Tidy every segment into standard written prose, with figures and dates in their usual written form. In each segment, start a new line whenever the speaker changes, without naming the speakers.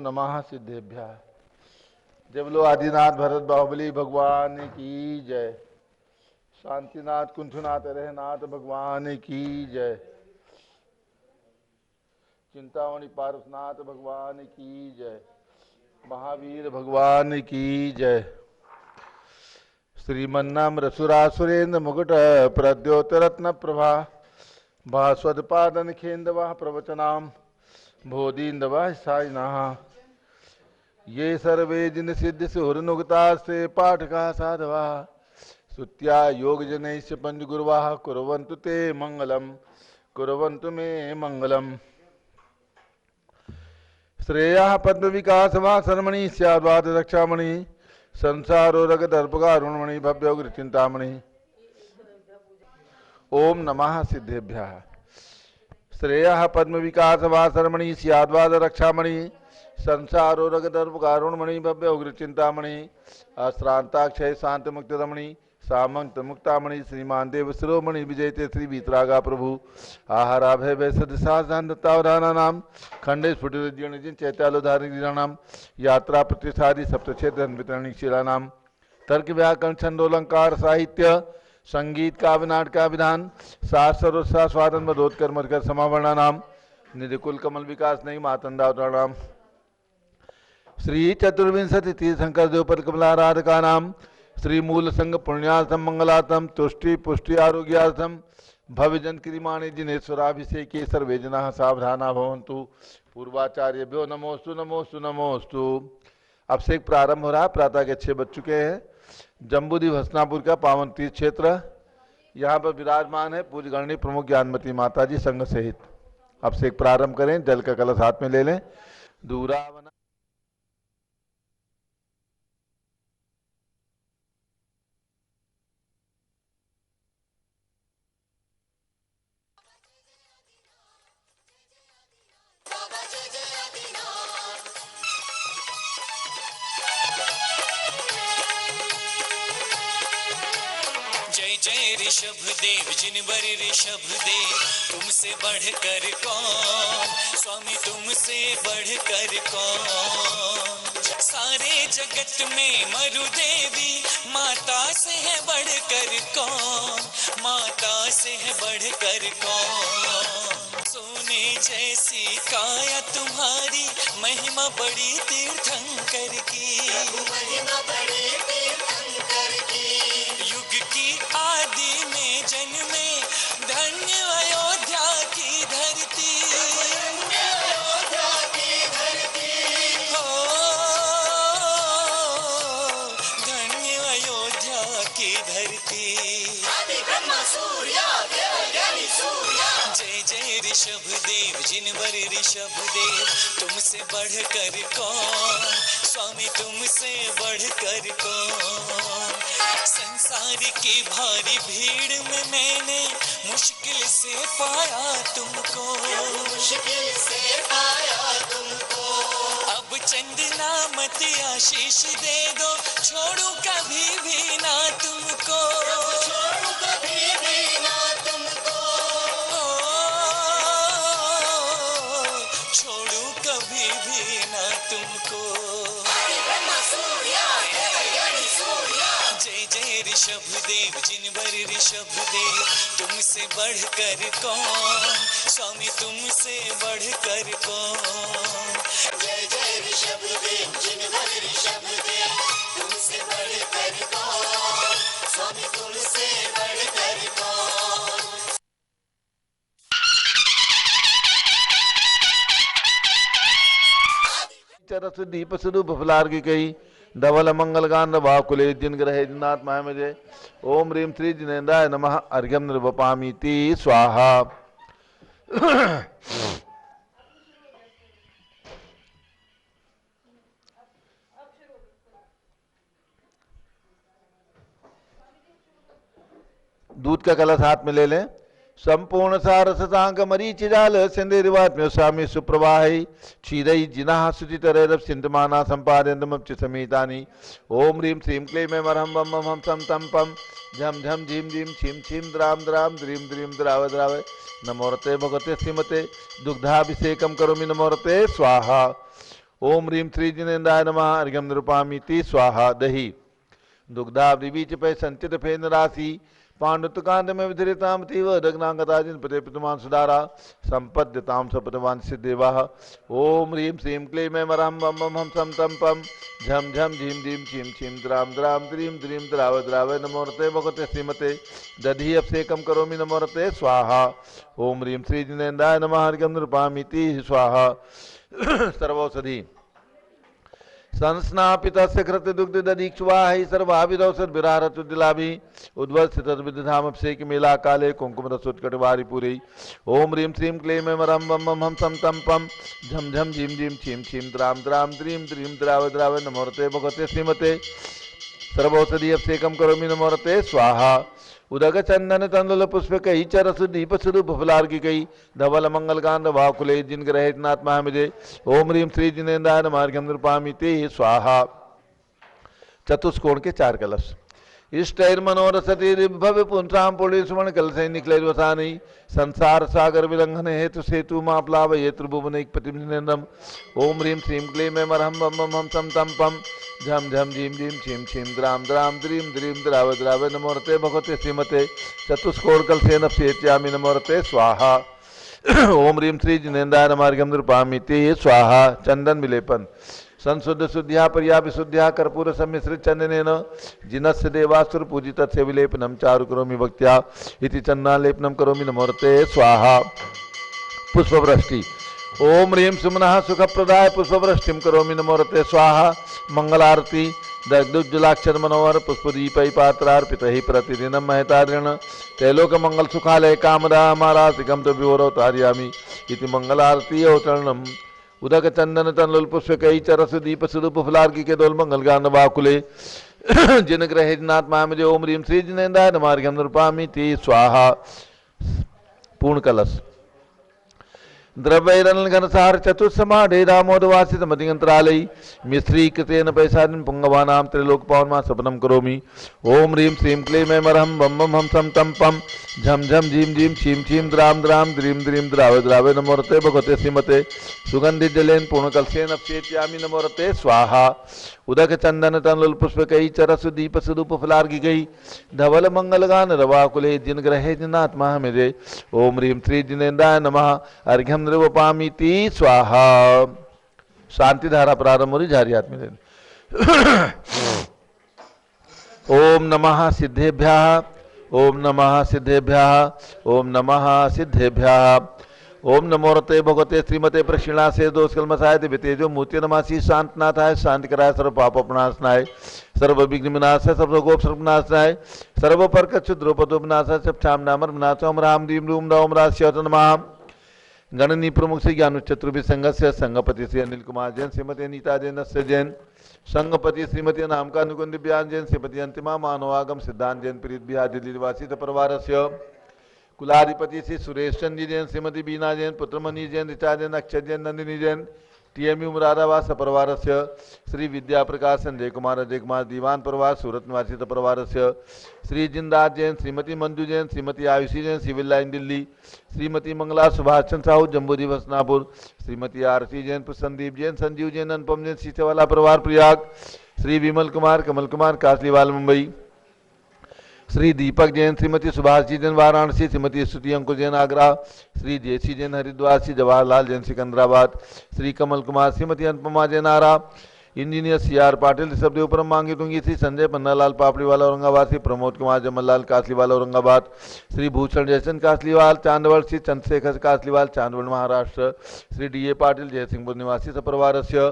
नमः सिद्धेभ्यः। जय बोलो आदिनाथ भरत बाहुबली भगवान की जय। शांतिनाथ कुंठनाथ रहनाथ भगवान की जय। चिंतामणि पारसनाथ भगवान की जय। महावीर भगवान की जय। श्रीमन्नाम रसुरासुरेन्द्र मुकुट प्रद्योतरत्न प्रभा भास्वदपादन खेन्दवा प्रवचनाम बोधीन्दवा साइनाः ये सर्वे जिन सिद्ध सुहृनुगता से पाठका साधवा सुत्या योग जनैश्च पंचगुरुवाः कुर्वन्तु ते मंगलम कुर्वन्तु मे मंगलम। श्रेयः पद्म विकास वा शर्मणि स्याद्वाद रक्षामणि संसारो रगदर्पकारुणमणि भव्योग्र चिंतामणि। ओम नमः सिद्धेभ्यः। श्रेयः पद्म विकास वा शर्मणि स्याद्वाद रक्षामणि संसारो रगदर्पकारुणमणि भव्य उग्र चिंतामणि अश्रांताक्षय शांत मुक्त रमणि सामंत मुक्तामणि श्रीमान देव शिरोमणि विजयते श्री वीतरागा प्रभु आहाराभय वैसद साधानतावधाना नाम खंडे स्फुटित चैत्यालोधारिणाम यात्रा प्रतिसारी सप्तक्षेत्र वितरणी शिला नाम तर्क व्याकरण छंदोलंकार साहित्य संगीत काव्य नाटक विधान शास्त्र स्वादन मधोत्कर मधकर समावरणा नाम निधिकुल कमल विकास नहीं मातंदावताराम श्री चतुर्विंशति तीर्थंकर देवपद कमलाराधका नाम श्री मूल संघ पुण्यार्थम मंगलार्थम तुष्टि पुष्टि आरोग्यार्थम भव्यजन क्रियमाणे जिनेश्वराभिषेक सर्वे जना सावधाना भवन्तु। पूर्वाचार्यभ्यो नमोस्तु नमोस्तु नमोस्तु। अब से एक प्रारंभ हो रहा है। प्रातः के 6 बज चुके हैं। जम्बूद्वीप हसनापुर का पावन तीर्थ क्षेत्र, यहाँ पर विराजमान है पूज्य गणनी प्रमुख ज्ञानमती माता जी संघ सहित। अब से एक प्रारंभ करें। जल का कलश हाथ में ले लें। दूरावना
ऋषभ देव जिनवर ऋषभ देव तुमसे बढ़कर कौन, स्वामी तुमसे बढ़कर कौन। सारे जगत में मरु देवी माता से है बढ़कर कौन, माता से है बढ़कर कौन। सोने जैसी काया तुम्हारी महिमा बड़ी तीर्थंकर की, महिमा बड़ी तीर्थंकर की। युग की आदि में जन्मे धन्य अयोध्या की धरती, अयोध्या की धरती हो, धन्य अयोध्या की धरती। ब्रह्मा सूर्या ज्ञानी सूर्या। जय जय ऋषभ देव जिनवर ऋषभ देव तुमसे बढ़कर कौन, स्वामी तुमसे बढ़कर कौन। संसार की भारी भीड़ में मैंने मुश्किल से पाया तुमको, मुश्किल से पाया तुमको। अब चंद नामत आशीष दे दो, छोड़ू कभी भी ना तुमको, छोड़ू कभी भी ना तुमको, छोड़ू कभी भी ना तुमको। जय जय ऋषभ देव जिनवर ऋषभ देव तुमसे बढ़कर कौन, स्वामी तुमसे बढ़कर कौन। जय जय ऋषभ देव जिनवर ऋषभ देव तुमसे बढ़कर कौन, स्वामी तुमसे बढ़कर कौन।
चरस दीप स्वरूप फलार की कही धवल मंगल गान भाकुले जिन ग्रहे जिनाथ माय मुझे। ओम ह्रीम श्री जिनेन्द्राय नमः अर्घ्यम निर्वपामीति स्वाहा। दूध का कलश हाथ में ले लें। संपूर्ण सारस सांग मरीचि जाल सिंधुरिवात्म्यो स्वामी सुप्रवाही क्षीरई जिनाः शुचितरैरव सिंधमाना संपादयन्तमप्च समेतानि। ओम ह्रीं श्रीं क्लीं ऐं मरहं वं मं हम सं तं पं झं झं झीं झीं छीं छीं द्रां द्रां द्रीं द्रीं द्राव द्राव। नमोरते भगवते श्रीमते दुग्धाभिषेकं करोमि नमोरते स्वाहा। ओम ह्रीं श्री जिनेन्द्राय नमः अर्घ्यम निरूपामीति स्वाहा दही दुग्धाब्धिबीच पे संचित फेन राशि पांडुतकांत में विधरिताम तीव दग्नांगताजिन पते पितुमान सुधारा संपद्यताम सपतवान सिद्धेवाह ओम ह्रीं श्रीं क्लीं में मरहम बम बम हम सम तम पम झम झम झीम झीम छीम छीम द्राम द्राम द्रीम द्रीम द्राव द्राव नमोरते भगवते श्रीमते दधी अभिषेकम करोमि नमोरते स्वाहा ओम ह्रीं श्री जिनेन्द्राय नमः अर्घ्यम निरूपामीति स्वाहा सर्वौषधि संस्नापितस्य कृते दुग्ध दधीक्षुवाहि सर्वाभिदौषध विरारतुदिलाभि उद्वस्थित विदधाम अभिषेक मेला काले कुंकुम रसोत्कटवारी पूरी ओम ह्रीं श्रीं क्लीं में मरम बम बम हम सम तम पम झम झम झीम झीम छीम छीम द्राम द्राम द्रीम द्रीम द्राव द्राव नमोरते भगवते श्रीमते सर्वौषधि अभिषेकम करोमि नमोरते स्वाहा उदक चंदन तंदुल पुष्प कई चरस दीप स्वरूप फुलार्घि कई धवल मंगल कांड वाकुले जिन ग्रहे नात्मा मिजे ओम ह्रीं श्री जिनेन्द्राय नमः अर्घ्यम निरूपामीति स्वाहा चतुष्कोण के 4 कलश इष्टैर मनोरसति भव्य पुंसाम पुण्य सुमन कलशै निखिलैर्वसानि संसार सागर विलंघन हेतु सेतु मा प्लावये त्रिभुवनैक प्रतिनिनन्दम ओम ह्रीं श्रीं क्लीं में मरहम बम बम हम सम तम पम झम झम झीम झीम छीम छीम द्राम द्राम द्रीम द्रीम द्राव द्राव नमोरते भगवते श्रीमते चतुष्कोण कलशेन अभिषेच्यामि नमोरते स्वाहा ओम ह्रीं श्री जिनेन्द्राय नमः अर्घ्यम निरूपामीति स्वाहा चंदन विलेपन संशुद्ध शुद्ध्या पर्या विशुद्ध्या कर्पूर सम्मिश्रित चंदनेन जिनस्य देवासुर पूजितस्य विलेपनम चारु करोमि भक्त्या इति चंदनालेपनम करोमि नमोरते स्वाहा पुष्पवृष्टि ओम ह्रीं सुमनः सुखप्रदाय पुष्पवृष्टिम करोमि नमोरते स्वाहा मंगलारती दग्धुज्जलाक्षर मनोहर पुष्पदीपै पात्रार्पितैः प्रतिदिनं महतार्यण त्रैलोक मंगल सुखालय कामदा मारासिकं तो विवरोतार्यामि इति मंगलारती अवतरणम उदक चंदन तनलुल पुष्पकै चरस दीप स्वरूप फुलार्घि के दोल मंगल गान वाकुले जिन ग्रहे नात्मा मुझे ओम ह्रीं श्री जिनेन्द्राय नमः अर्घ्यम निरूपामीति स्वाहा पूर्ण कलश द्रव्यैरन घनसार चतुस्समाढे दामोदवासित मतियंत्रालय मिश्री कृतेन पैसादिन पुंगवानाम त्रिलोक पावनमा सपनम करोमि ओम ह्रीं श्रीं क्लीं में मरहम बम बम हम सम तम पम झम झम झीम झीम छीम छीम द्राम द्राम द्रीम द्रीम द्राव द्राव नमोरते भगवते श्रीमते सुगंधित जलेन पूर्ण कलशेन अभिषेच्यामि नमोरते स्वाहा उदक चंदन तनलुल पुष्पकै चरस दीप स्वरूप फुलार्घि गई धवल मंगल गान रवाकुले जिन ग्रहे जिनात्मा मेरे ओम ह्रीं श्री जिनेन्द्राय नमः अर्घ्यम निरूपामीति स्वाहा शांति धारा प्रारंभ हो रही जारी हाथ में लेने ओम नमः सिद्धेभ्यः ओम नमः सिद्धेभ्यः ओम नमः सिद्धेभ्यः ओम नमोरते भगवते श्रीमते प्रक्षिणा से दोषकलमसाय दिव्यतेजो मूर्ति नमासी शांतनाथाय शांति कराय सर्व पाप अपनाशनाय सर्व विघ्न विनाशाय सर्व गोप सर्वनाशनाय सर्व परक क्षुद्रोपदोपनाशाय सब छाम नामर विनाश ओम राम दीम रूम राम राश्यत नमः गणनी प्रमुख श्री ज्ञान चतुर्भि संघस्य संघपति श्री अनिल कुमार जैन श्रीमती अनीता जैन नस्य जैन संघपति श्रीमती नामका नुकुंद ब्यान जैन श्रीमती अंतिमा मानवागम सिद्धांत जैन प्रीत बिहार दिल्ली निवासी परिवारस्य कुलाधिपति श्री सुरेश चंद्र जैन श्रीमती बीना जैन पुत्रमणि जैन ऋचा जैन अक्षय जैन नंदिनी जैन टीएमयू मुरादाबाद परिवारस्य श्री विद्या प्रकाश संजय कुमार अजय कुमार दीवान परिवार सूरत निवासी परिवारस्य श्री जिंदास जैन श्रीमती मंजू जैन श्रीमती आयुषी जैन सिविल लाइन दिल्ली श्रीमती मंगला सुभाष चंद्र साहू जम्बू दिवस नागपुर श्रीमती आरती जैन संदीप जैन संजीव जैन अनुपम जैन सीचेवाला परिवार प्रयाग श्री विमल कुमार कमल कुमार कासलीवाल मुंबई श्री दीपक जैन श्रीमती सुभाष जी जैन वाराणसी श्रीमती स्तुति अंकुर जैन आगरा श्री जेसी जैन हरिद्वार श्री जवाहरलाल जैन सिकंदराबाद श्री कमल कुमार श्रीमती अनुपमा जैन आरा इंजीनियर सीआर पाटिल ऋषभदेव परम मांगी टूंगी श्री संजय पन्नालाल पापड़ीवाला औरंगाबाद श्री प्रमोद कुमार जमललाल कासलीवाल औरंगाबाद श्री भूषण जयचंद कासलीवाल चांदवड़ श्री चंद्रशेखर कासलीवाल चांदवड़ महाराष्ट्र श्री डी ए पाटिल जयसिंहपुर निवासी सपरिवारस्य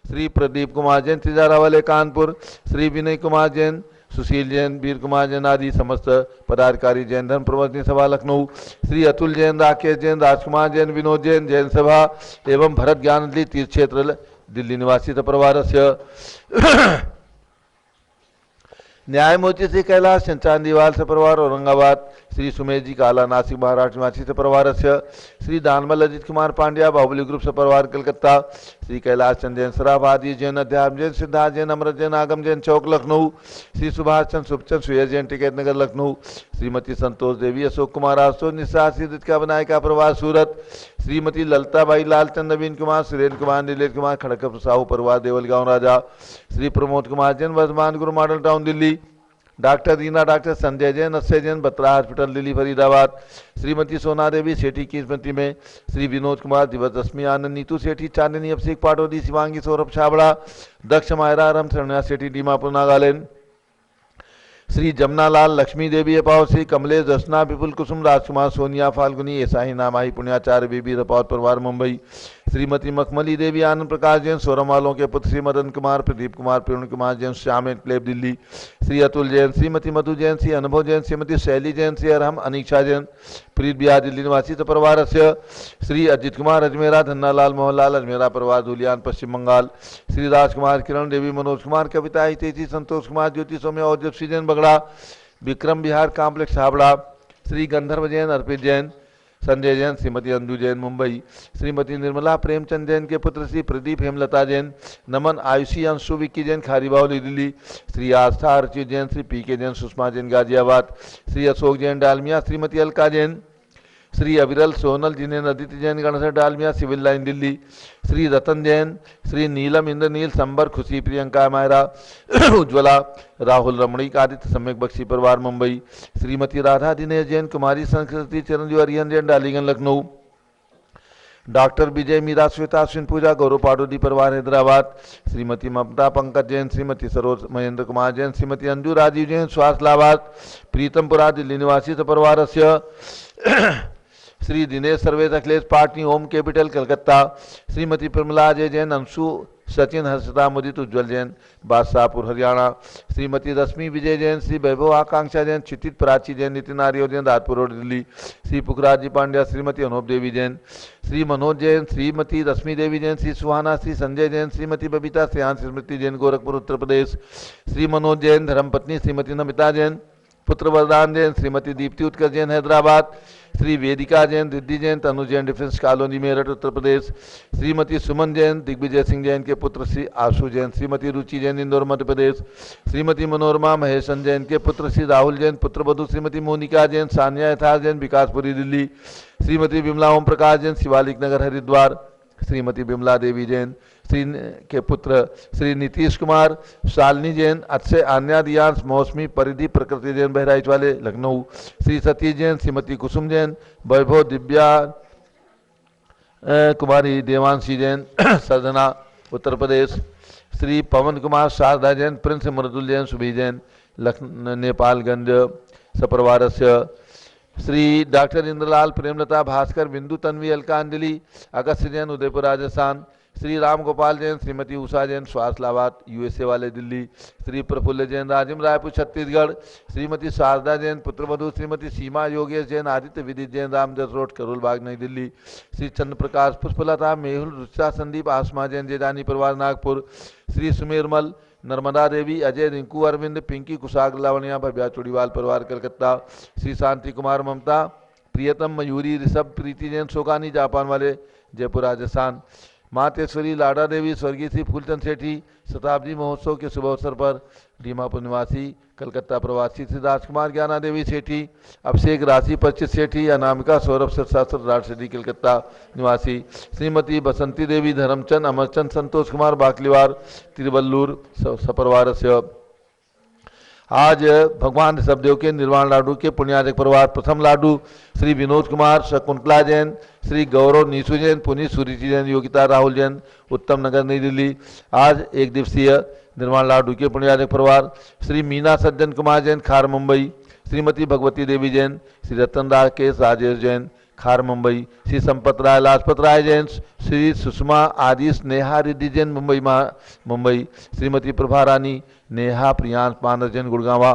श्री प्रदीप कुमार जैन तिजारावाले कानपुर श्री विनय कुमार जैन सुशील जैन वीर कुमार जैन आदि समस्त पदाधिकारी जैन धर्म प्रवर्तनी सभा लखनऊ श्री अतुल जैन राकेश जैन राजकुमार जैन विनोद जैन जैन सभा एवं भरत ज्ञानली तीर्थ क्षेत्र दिल्ली निवासी परिवारस्य न्यायमूर्ति श्री कैलाश चांदीवाल सपरिवार औरंगाबाद श्री सुमेश जी काला नासिक महाराष्ट्र निवासी सपरिवारस्य श्री दानमल अजित कुमार पांड्या बाहुबली ग्रुप सपरिवार कलकत्ता श्री कैलाश चंद जैन सराफादी जैन अध्यात्म जैन सिद्धार्थ जैन अमृत जैन आगम जैन चौक लखनऊ श्री सुभाष चंद सुखचंद सुयस जैन टिकैत नगर लखनऊ श्रीमती संतोष देवी अशोक कुमार आशुतोष निशा श्री का बनायका परिवार सूरत श्रीमती ललताबाई लालचंद नवीन कुमार सुरेंद्र कुमार नीलेश कुमार खड़गपुर साहू परिवार देवलगांव राजा श्री प्रमोद कुमार जैन वर्धमान गुरु model town Delhi doctor Reena doctor Sanjay Jain Akshay Jain Batra hospital Delhi Faridabad Shrimati सोना देवी सेठी की स्मृति में श्री विनोद कुमार दिवस रश्मि आनंद नीतू सेठी चांदनी अभिषेक पाटोदी शिवांगी सौरभ छाबड़ा दक्ष मायरा राम शरणा सेठी दीमापुर नागालैंड श्री जमनालाल लक्ष्मी देवी अपाव श्री कमलेश दर्शना विपुल कुसुम राजकुमार सोनिया फाल्गुनी ऐसाही नामाही पुण्याचार्य बीबी रपावत परिवार मुंबई श्रीमती मखमली देवी आनंद प्रकाश जैन सोरम वालों के पुत्र श्री मदन कुमार प्रदीप कुमार प्रवीण कुमार जैन श्याम क्लेब दिल्ली श्री अतुल जैन श्रीमती मधु जैन श्री अनुभव जैन श्रीमती शैली जैन श्री अरहम अनीक्षा जैन प्रीत बिहार दिल्ली निवासी परिवार से श्री अजित कुमार अजमेरा धन्नालाल मोहनलाल अजमेरा परिवार धुलियान पश्चिम बंगाल श्री राजकुमार किरण देवी मनोज कुमार कविता हितेशी संतोष कुमार ज्योति सौम्य और जपसी जैन बगड़ा विक्रम बिहार कॉम्प्लेक्स हावड़ा श्री गंधर्व जैन अर्पित जैन संजय जैन श्रीमती अंजू जैन मुंबई श्रीमती निर्मला प्रेमचंद जैन के पुत्र श्री प्रदीप हेमलता जैन नमन आयुषी अंशु विक्की जैन खारीबावली दिल्ली श्री आस्था अर्चित जैन श्री पी के जैन सुषमा जैन गाजियाबाद श्री अशोक जैन डालमिया श्रीमती अलका जैन श्री अविरल सोनल जिनेन्द्र आदित्य जैन गणेश डालमिया सिविल लाइन दिल्ली श्री रतन जैन श्री नीलम इंद्रनील संबर खुशी प्रियंका मायरा उज्ज्वला राहुल रमणीक आदित्य सम्यक बख्शी परिवार मुंबई श्रीमती राधा दिनेश जैन कुमारी संस्कृति चिरंजीव अरियन जैन डालीगंज लखनऊ डॉक्टर विजय मीरा श्वेता अश्विन पूजा गौरव पाडोदी परिवार हैदराबाद श्रीमती ममता पंकज जैन श्रीमती सरोज महेंद्र कुमार जैन श्रीमती अंजू राजीव जैन स्वास्थ्यलाबाद प्रीतमपुरा दिल्ली निवासी परिवार श्री दिनेश सर्वेश अखिलेश पाटनी होम कैपिटल कलकत्ता श्रीमती प्रमला अजय जैन अंशु सचिन हर्षदा मुदित उज्ज्वल जैन बादशाहपुर हरियाणा श्रीमती रश्मि विजय जैन श्री वैभव आकांक्षा जैन क्षितिज प्राची जैन नितिन आर्य जैन राजपुर रोड दिल्ली श्री पुखराज जी पांड्या श्रीमती अनूप देवी जैन श्री मनोज जैन श्रीमती रश्मि देवी जैन श्री सुहाना श्री संजय जैन श्रीमती बबीता श्रेयांश स्मृति जैन गोरखपुर उत्तर प्रदेश श्री मनोज जैन धर्मपत्नी श्रीमती नमिता जैन पुत्र वरदान जैन श्रीमती दीप्ति उत्कर्ष जैन हैदराबाद श्री वेदिका जैन रिद्धि जैन तनु जैन डिफेंस कॉलोनी मेरठ उत्तर प्रदेश श्रीमती सुमन जैन दिग्विजय सिंह जैन के पुत्र श्री आशु जैन श्रीमती रुचि जैन इंदौर मध्य प्रदेश श्रीमती मनोरमा महेशन जैन के पुत्र श्री राहुल जैन पुत्र वधु श्रीमती मोनिका जैन सानिया यथार्थ जैन विकासपुरी दिल्ली श्रीमती विमला ओम प्रकाश जैन शिवालिक नगर हरिद्वार श्रीमती विमला देवी जैन श्री के पुत्र श्री नीतीश कुमार शालिनी जैन अक्षय आन्या दियांश मौसमी परिधि प्रकृति जैन बहराइच वाले लखनऊ श्री सतीश जैन श्रीमती कुसुम जैन वैभव दिव्या कुमारी देवांशी जैन सदना उत्तर प्रदेश श्री पवन कुमार शारदा जैन प्रिंस मृदुल जैन सुभी जैन नेपालगंज सपरिवार श्री डॉक्टर इंद्रलाल प्रेमलता भास्कर बिंदु तन्वी अलकांजलि अगस्त जैन उदयपुर राजस्थान श्री राम गोपाल जैन श्रीमती उषा जैन स्वास्थ्यलाबाद यूएसए वाले दिल्ली श्री प्रफुल्ल जैन राजिम रायपुर छत्तीसगढ़ श्रीमती शारदा जैन पुत्रवधु श्रीमती सीमा योगेश जैन आदित्य विदित जैन रामदास रोड करोल बाग नई दिल्ली श्री चंद्र प्रकाश पुष्पलता मेहुल रुचा संदीप आसमा जैन जेदानी परिवार नागपुर श्री सुमेरमल नर्मदा देवी अजय रिंकू अरविंद पिंकी कुशाग लावणिया भव्या चूड़ीवाल परिवार कलकत्ता श्री शांति कुमार ममता प्रियतम मयूरी ऋषभ प्रीति जैन शोकानी जापान वाले जयपुर राजस्थान मातेश्वरी लाडा देवी स्वर्गीय श्री फूलचंद सेठी शताब्दी महोत्सव के शुभ अवसर पर दीमापुर निवासी कलकत्ता प्रवासी श्री राजकुमार ज्ञाना देवी सेठी अभिषेक राशि पच्चीस सेठी अनामिका सौरभ शास्त्र राज सेठी कलकत्ता निवासी श्रीमती बसंती देवी धर्मचंद अमरचंद संतोष कुमार बाकलीवार तिरुवल्लूर सपरिवार से आज भगवान ऋषभदेव के निर्वाण लाडू के पुण्याजक परिवार प्रथम लाडू श्री विनोद कुमार शकुंतला जैन श्री गौरव नीसू जैन पुनीत सुरुचि जैन योगिता राहुल जैन उत्तम नगर नई दिल्ली आज एक दिवसीय निर्वाण लाडू के पुण्याजक परिवार श्री मीना सज्जन कुमार जैन खार मुंबई श्रीमती भगवती देवी जैन श्री रतन राकेश राजेश जैन खार मुंबई श्री संपत राय लाजपत राय जैन श्री सुषमा आदिश नेहा रिद्धि जैन मुंबई श्रीमती प्रभा रानी नेहा प्रियांश पानस जैन गुड़गावा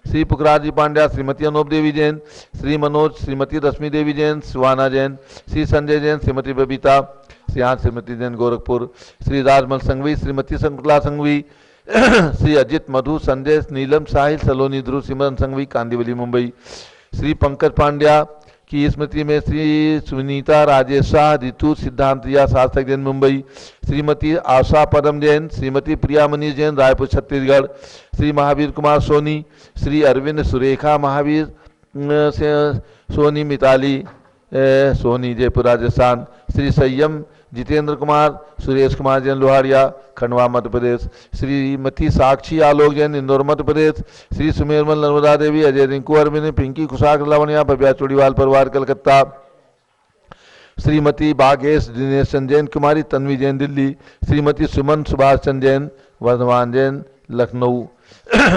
श्री पुखराज जी पांड्या श्रीमती अनूप देवी जैन श्री मनोज श्रीमती रश्मि देवी जैन सुहाना जैन श्री संजय जैन श्रीमती बबीता श्रीयांश श्रीमती जैन गोरखपुर श्री राजमल संघवी श्रीमती शंकुतला संघवी श्री अजित मधु संजय नीलम साहिल सलोनी ध्रुव सिमरन संघवी कांदिवली मुंबई श्री पंकज पांड्या की स्मृति में श्री सुनीता राजेश शाह ऋतु सिद्धांतिया शासक जैन मुंबई, श्रीमती आशा पदम जैन, श्रीमती प्रिया मनीष जैन रायपुर छत्तीसगढ़, श्री महावीर कुमार सोनी, श्री अरविंद सुरेखा महावीर सोनी मिताली सोनी जयपुर राजस्थान, श्री संयम जितेंद्र कुमार सुरेश कुमार जैन लोहारिया खंडवा मध्य प्रदेश, श्रीमती साक्षी आलोक जैन इंदौर मध्य प्रदेश, श्री सुमेरमल नर्मदा देवी अजय रिंकू अरविंद पिंकी कुशाक लावनिया भव्या चोड़ीवाल परिवार कलकत्ता, श्रीमती बागेश दिनेश चंद जैन कुमारी तन्वी जैन दिल्ली, श्रीमती सुमन सुभाष चंद जैन वर्धमान जैन लखनऊ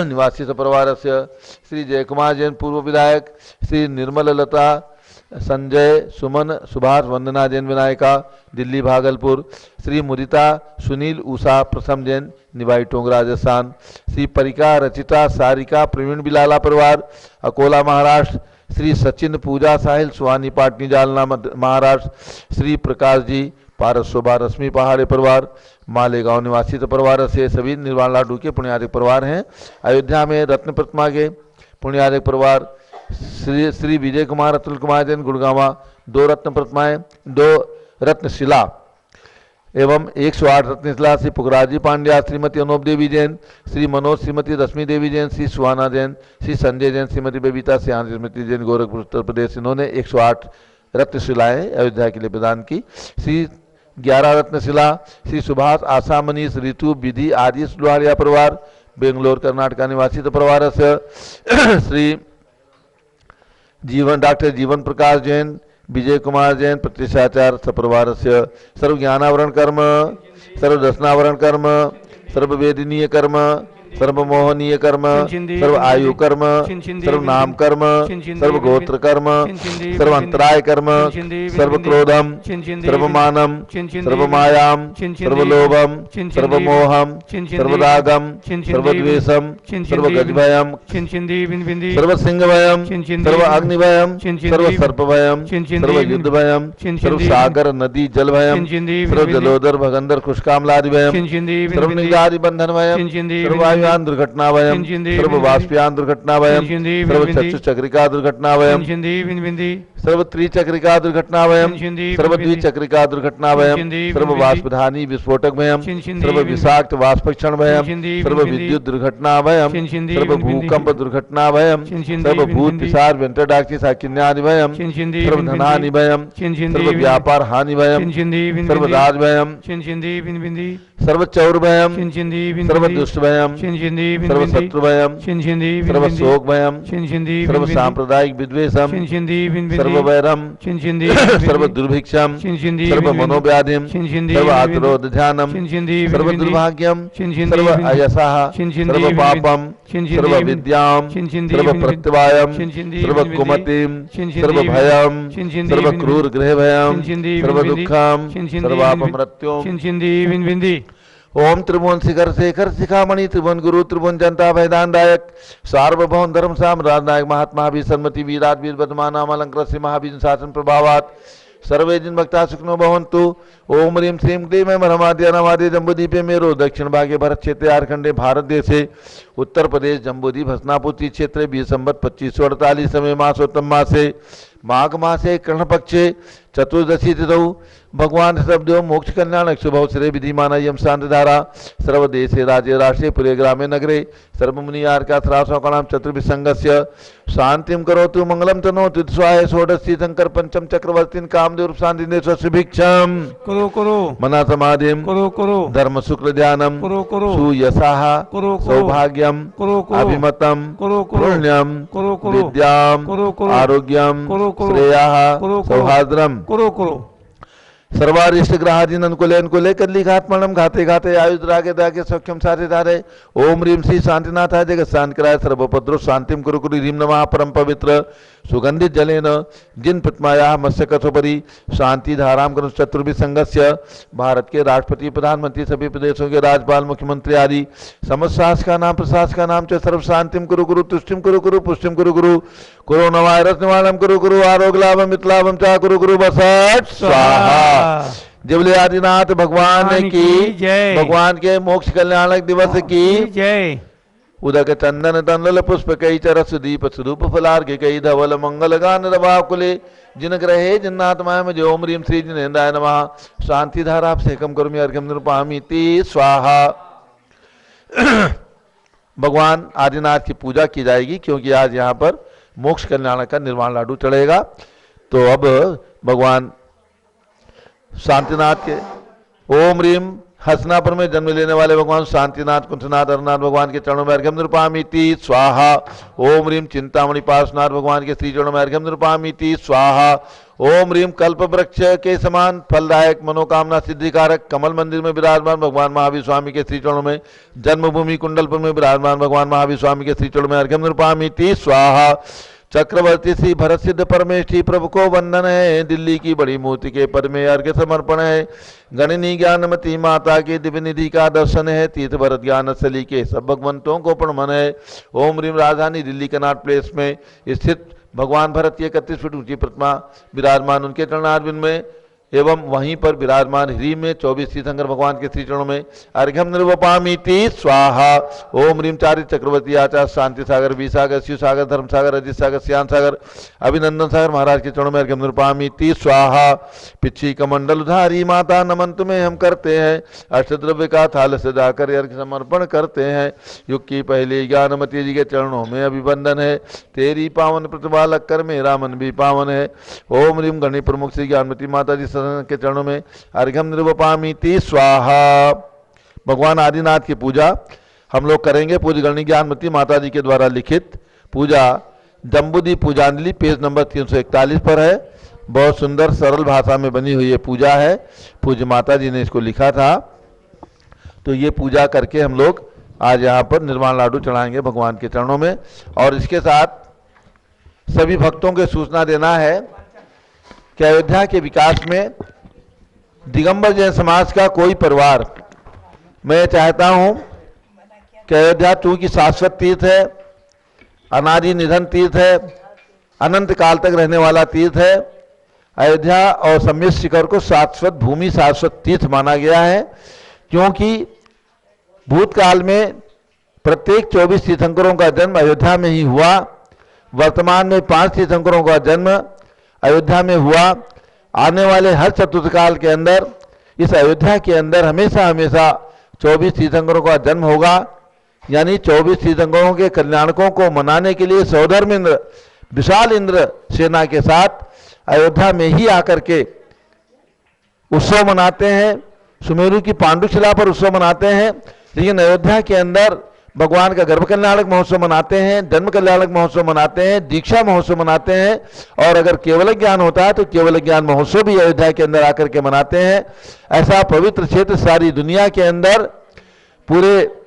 निवासी परिवार से, श्री जयकुमार जैन पूर्व विधायक, श्री निर्मल लता संजय सुमन सुभाष वंदना जैन विनायका दिल्ली भागलपुर, श्री मुदिता सुनील उषा प्रथम जैन निवाई टोंग राजस्थान, श्री परिका रचिता सारिका प्रवीण बिलाला परिवार अकोला महाराष्ट्र, श्री सचिन पूजा साहिल सुहानी पाटनी जालना महाराष्ट्र, श्री प्रकाश जी पारस शोभा रश्मि पहाड़ी परिवार मालेगांव निवासी परिवार से सभी निर्वाण लाडू के पुण्यार्क परिवार हैं। अयोध्या में रत्न प्रतिमा के पुण्यार्क परिवार श्री विजय कुमार अतुल कुमार जैन गुड़गावा 2 रत्न प्रतिमाएं 2 रत्न शिला एवं 108 रत्न शिला, श्री पुखराजी पांड्या, श्रीमती अनूप देवी जैन, श्री मनोज श्रीमती रश्मि देवी जैन, श्री सुहाना जैन, श्री संजय जैन, श्रीमती बबीता सियान स्मृति जैन गोरखपुर उत्तर प्रदेश, इन्होंने 108 रत्न शिलाएं अयोध्या के लिए प्रदान की। श्री 11 रत्न शिला श्री सुभाष आशा मनीष ऋतु विधि आदि लोहारिया परिवार बेंगलोर कर्नाटक निवासी परिवार से, श्री डॉक्टर जीवन प्रकाश जैन विजय कुमार जैन प्रतिष्ठाचार सपरिवार से, सर्व ज्ञानावरण कर्म सर्व दर्शनावरण कर्म सर्व वेदनीय कर्म सर्व मोहनीय कर्म सर्व आयु कर्म सर्व नाम कर्म सर्व गोत्र कर्म सर्व अंतराय कर्म सर्व क्रोधम सर्व मानम सर्व मायाम सर्व लोभम सर्व मोहम सर्व रागम सर्व द्वेषम सर्व गजभयम सर्व सिंह भयम सर्व अग्नि भयम सर्व सर्प भयम सर्व युद्ध भयम सर्व सागर नदी जल भयम सर्व जलोदर भगंदर खुशकामलादि भयम सर्व निगादि बंधन भयम सर्व वायुयान दुर्घटना भयम सर्व वाष्पयान दुर्घटना भयम सर्व चक्षु चक्रिका दुर्घटना भयम सर्व त्रिचक्रिका दुर्घटना भयम सर्व द्विचक्रिका दुर्घटना भयम सर्व वाष्पधानी विस्फोटक भयम सर्व विषाक्त वाष्पक्षण भयम सर्व विद्युत दुर्घटना भयम सर्व भूकंप दुर्घटना भयम सर्व भूत पिशाच वेंटरडाक्षी साकिन्यादि भयम सर्व धनानि भयम सर्व व्यापार हानि भयम सर्व राज भयम सर्व चौर भयम सर्व दुष्ट भयम सर्व शत्रु भयम सर्व शोक भयम सर्व सांप्रदायिक विद्वेषम सर्व वैरम सर्व दुर्भिक्षम सर्व मनोव्याधिम सर्व आत्रोध ध्यानम सर्व दुर्भाग्यम सर्व अयसः सर्व पापम सर्व विद्याम सर्व प्रत्यवायम सर्व कुमतिम सर्व भयम सर्व क्रूर गृह भयम सर्व दुःखम सर्वापमृत्युम। ओम त्रिभुवन शिखर शेखर शिखामणि त्रिभुवन गुरु त्रिभुवन जनता भयदानदायक सार्वभौम धर्म साम्राज्य नायक महात्मा भी सन्मति वीराट वीर वर्धमान अलंकृत श्री महावीर शासन प्रभावात सर्वे जिन भक्ता सुखनो भवन्तु। ओम ह्रीं श्रीं क्लीं ब्रह्माद्य नमादि जम्बूदीपे मेरो दक्षिण भागे भरत क्षेत्रे झारखंडे भारत देशे उत्तर प्रदेश जम्बूद्वीप हसनापुर क्षेत्रे 20 संवत 2548 समय मासोत्तम मासे माघ मासे कृष्ण पक्षे चतुर्दशी तिथौ भगवान शब्दो मोक्ष कल्याण शुभ श्री विधिमान यम शांति धारा सर्वदेशे राज्य राष्ट्रे पुरे ग्रामे नगरे सर्वमुनि आर्का श्रावणाम चतुर्भिसंगस्य शांतिम करोतु मंगलम तनोतु स्वाय षोडशी शंकर पंचम चक्रवर्तीन कामदेव रूप शांति सुभिक्षम
करो करो
मना समाधिम
करो करो
धर्म शुक्ल ध्यानम
करो करो
सुयसाः
करो करो
सौभाग्यम
करो करो
अभिमतम
करो करो
पुण्यम
करो करो
विद्याम
करो करो
आरोग्यम
करो करो
श्रेयः
करो करो
सौहार्द्रम
करो करो
सर्वारिष्ट ग्रहाधीन अनुकूले अनुकूले कल्लिघात्मणम घाते घाते आयुद्रागे दागे सौख्यम सारे धारे ओम ह्रीं श्री शांतिनाथाय जगत शांति कराय सर्वोपद्रव शांतिम कुरु कुरु ह्रीं नमः परम पवित्र सुगंधित जलेन जिन प्रतिमायाः मत्स्य कथोपरि शांति धाराम करो चतुर्भि संघस्य भारत के राष्ट्रपति प्रधानमंत्री सभी प्रदेशों के राज्यपाल मुख्यमंत्री आदि समस्त शासका नाम च सर्व शांतिम कुरु कुरु तुष्टिम कुरु कुरु पुष्टिम कुरु कुरु कोरोना वायरस निवारणम कुरु कुरु आरोग्य लाभम मितलाभम चा कुरु कुरु बसट स्वाहा। जबले आदिनाथ भगवान की जय, भगवान के मोक्ष कल्याणक दिवस की
जय।
उदक चंदन तंडल पुष्प कई चरस दीप स्वरूप फलार के कई धवल मंगल गान रवाकुले जिन ग्रहे जिन्नात्माय में जो ओम ह्रीम श्री जिनेन्द्राय नमः। शांति धारा आप सेकम करुमी अर्घ्यम निरुपामी स्वाहा। भगवान आदिनाथ की पूजा की जाएगी क्योंकि आज यहाँ पर मोक्ष कल्याण का निर्वाण लाडू चढ़ेगा। तो अब भगवान शांतिनाथ के ओम ह्रीम हसनापुर में जन्म लेने वाले भगवान शांतिनाथ कुंठनाथ अरनाथ भगवान के चरणों में अर्घ्यम निरुपामीति स्वाहा। ओम ह्रीम चिंतामणि पार्श्वनाथ भगवान के श्री चरणों में अर्घ्यम निरुपामीति स्वाहा। ओम ह्रीम कल्प वृक्ष के समान फलदायक मनोकामना सिद्धिकारक कमल मंदिर में विराजमान भगवान महावीर स्वामी के श्री चरणों में जन्मभूमि कुंडलपुर में विराजमान भगवान महावीर स्वामी के श्री चरणों में अर्घ्यम निरुपामीति स्वाहा। चक्रवर्ती श्री भरत सिद्ध परमेष्ठी प्रभु को वंदन है। दिल्ली की बड़ी मूर्ति के पद में अर्घ्य समर्पण है। गणनी ज्ञानमती माता के दिव्य निधि का दर्शन है। तीर्थ भरत ज्ञान स्थली के सब भगवंतों को प्रणमन है। ओम ह्रीम राजधानी दिल्ली कनॉट प्लेस में स्थित भगवान भरत की 31 फीट ऊंची प्रतिमा विराजमान उनके चरणारविंद में एवं वहीं पर विराजमान ह्रीम में 24 तीर्थंकर भगवान के श्री चरणों में अर्घ्यम निरुपामीति स्वाहा। ओम ह्रीम चारित चक्रवर्ती आचार्य शांति सागर वी सागर शिव सागर धर्म सागर अजित सागर श्याम सागर अभिनंदन सागर महाराज के चरणों में अर्घ्यम निरुपामीति स्वाहा। पिछी कमंडल उधारी माता नमन तुम्हें हम करते हैं। अष्टद्रव्य का थाल सजाकर अर्घ्य समर्पण करते हैं। युग की पहली ज्ञानमती जी के चरणों में अभिवंदन है। तेरी पावन प्रतिभा लगकर मेरा मन भी पावन है। ओम ह्रीम गणी प्रमुख श्री ज्ञानमती माता जी के चरणों में अर्घ्यम निरुपामीति स्वाहा। भगवान आदिनाथ की पूजा हम लोग करेंगे। पूज्य गणी ज्ञानमती माता जी के द्वारा लिखित पूजा जम्बूदीप पूजांजलि पेज नंबर 341 पर है। बहुत सुंदर सरल भाषा में बनी हुई ये पूजा है। पूज्य माता जी ने इसको लिखा था। तो ये पूजा करके हम लोग आज यहाँ पर निर्वाण लाडू चढ़ाएंगे भगवान के चरणों में। और इसके साथ सभी भक्तों को सूचना देना है कि अयोध्या के विकास में दिगंबर जैन समाज का कोई परिवार, मैं चाहता हूं कि अयोध्या चूंकि शाश्वत तीर्थ है, अनादि निधन तीर्थ है, अनंत काल तक रहने वाला तीर्थ है। अयोध्या और सम्यक शिखर को शाश्वत भूमि शाश्वत तीर्थ माना गया है क्योंकि भूतकाल में प्रत्येक 24 तीर्थंकरों का जन्म अयोध्या में ही हुआ। वर्तमान में 5 तीर्थंकरों का जन्म अयोध्या में हुआ। आने वाले हर चतुर्थकाल के अंदर इस अयोध्या के अंदर हमेशा हमेशा 24 तीर्थंकरों का जन्म होगा। यानी 24 तीर्थंकरों के कल्याणकों को मनाने के लिए सौधर्म इंद्र विशाल इंद्र सेना के साथ अयोध्या में ही आकर के उत्सव मनाते हैं। सुमेरु की पांडुशिला पर उत्सव मनाते हैं, लेकिन अयोध्या के अंदर भगवान का गर्भ कल्याणक महोत्सव मनाते हैं, जन्म कल्याणक महोत्सव मनाते हैं, दीक्षा महोत्सव मनाते हैं। और अगर केवल ज्ञान होता है तो केवल ज्ञान महोत्सव भी अयोध्या के अंदर आकर के मनाते हैं। ऐसा पवित्र क्षेत्र सारी दुनिया के अंदर, पूरे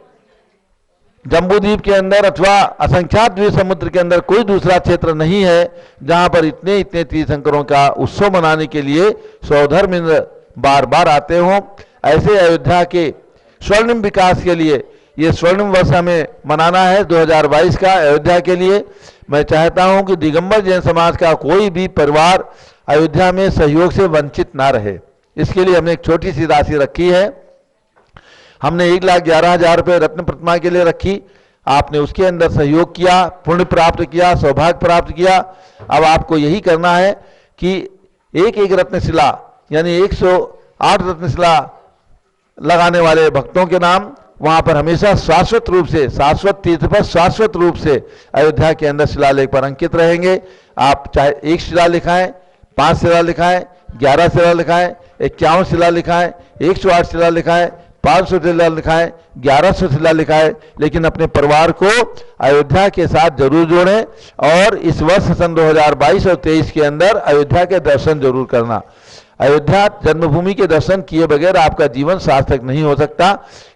जम्बूद्वीप के अंदर अथवा असंख्यात द्वीप समुद्र के अंदर कोई दूसरा क्षेत्र नहीं है जहां पर इतने इतने तीर्थंकरों का उत्सव मनाने के लिए सौधर्म इंद्र बार बार आते हों। ऐसे अयोध्या के स्वर्णिम विकास के लिए ये स्वर्णिम वर्ष हमें मनाना है 2022 का अयोध्या के लिए। मैं चाहता हूं कि दिगंबर जैन समाज का कोई भी परिवार अयोध्या में सहयोग से वंचित ना रहे। इसके लिए हमने एक छोटी सी राशि रखी है। हमने 1,11,000 रुपये रत्न प्रतिमा के लिए रखी। आपने उसके अंदर सहयोग किया, पुण्य प्राप्त किया, सौभाग्य प्राप्त किया। अब आपको यही करना है कि एक एक रत्नशिला यानी 108 रत्नशिला लगाने वाले भक्तों के नाम वहां पर हमेशा शाश्वत रूप से, शाश्वत तीर्थ पर शाश्वत रूप से अयोध्या के अंदर शिलालेख पर अंकित रहेंगे। आप चाहे 1 शिला लिखाएं, 5 शिला लिखाएं, 11 शिला लिखाएं, 51 शिला लिखाएं, 108 शिला लिखाएं, 500 शिला लिखाएं, 1100 शिला लिखाएं, लेकिन अपने परिवार को अयोध्या के साथ जरूर जोड़ें। और इस वर्ष सन 2022 और 23 के अंदर अयोध्या के दर्शन जरूर करना। अयोध्या जन्मभूमि के दर्शन किए बगैर आपका जीवन सार्थक नहीं हो सकता।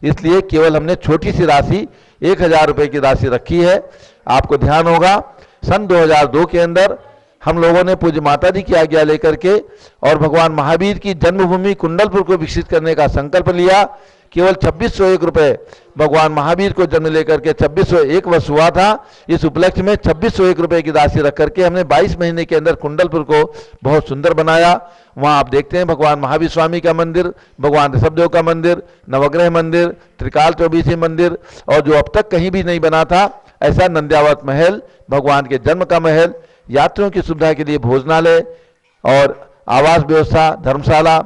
इसलिए केवल हमने छोटी सी राशि 1,000 रुपये की राशि रखी है। आपको ध्यान होगा सन 2002 के अंदर हम लोगों ने पूज्य माता जी की आज्ञा लेकर के और भगवान महावीर की जन्मभूमि कुंडलपुर को विकसित करने का संकल्प लिया। केवल 2601 रुपए भगवान महावीर को जन्म लेकर के 2601 वर्ष हुआ था। इस उपलक्ष्य में 2601 रुपए की राशि रख करके हमने 22 महीने के अंदर कुंडलपुर को बहुत सुंदर बनाया। वहाँ आप देखते हैं भगवान महावीर स्वामी का मंदिर, भगवान ऋषभदेव का मंदिर, नवग्रह मंदिर, त्रिकाल चौबीसी मंदिर, और जो अब तक कहीं भी नहीं बना था ऐसा नंद्यावत महल, भगवान के जन्म का महल, यात्रियों की सुविधा के लिए भोजनालय और आवास व्यवस्था, धर्मशाला,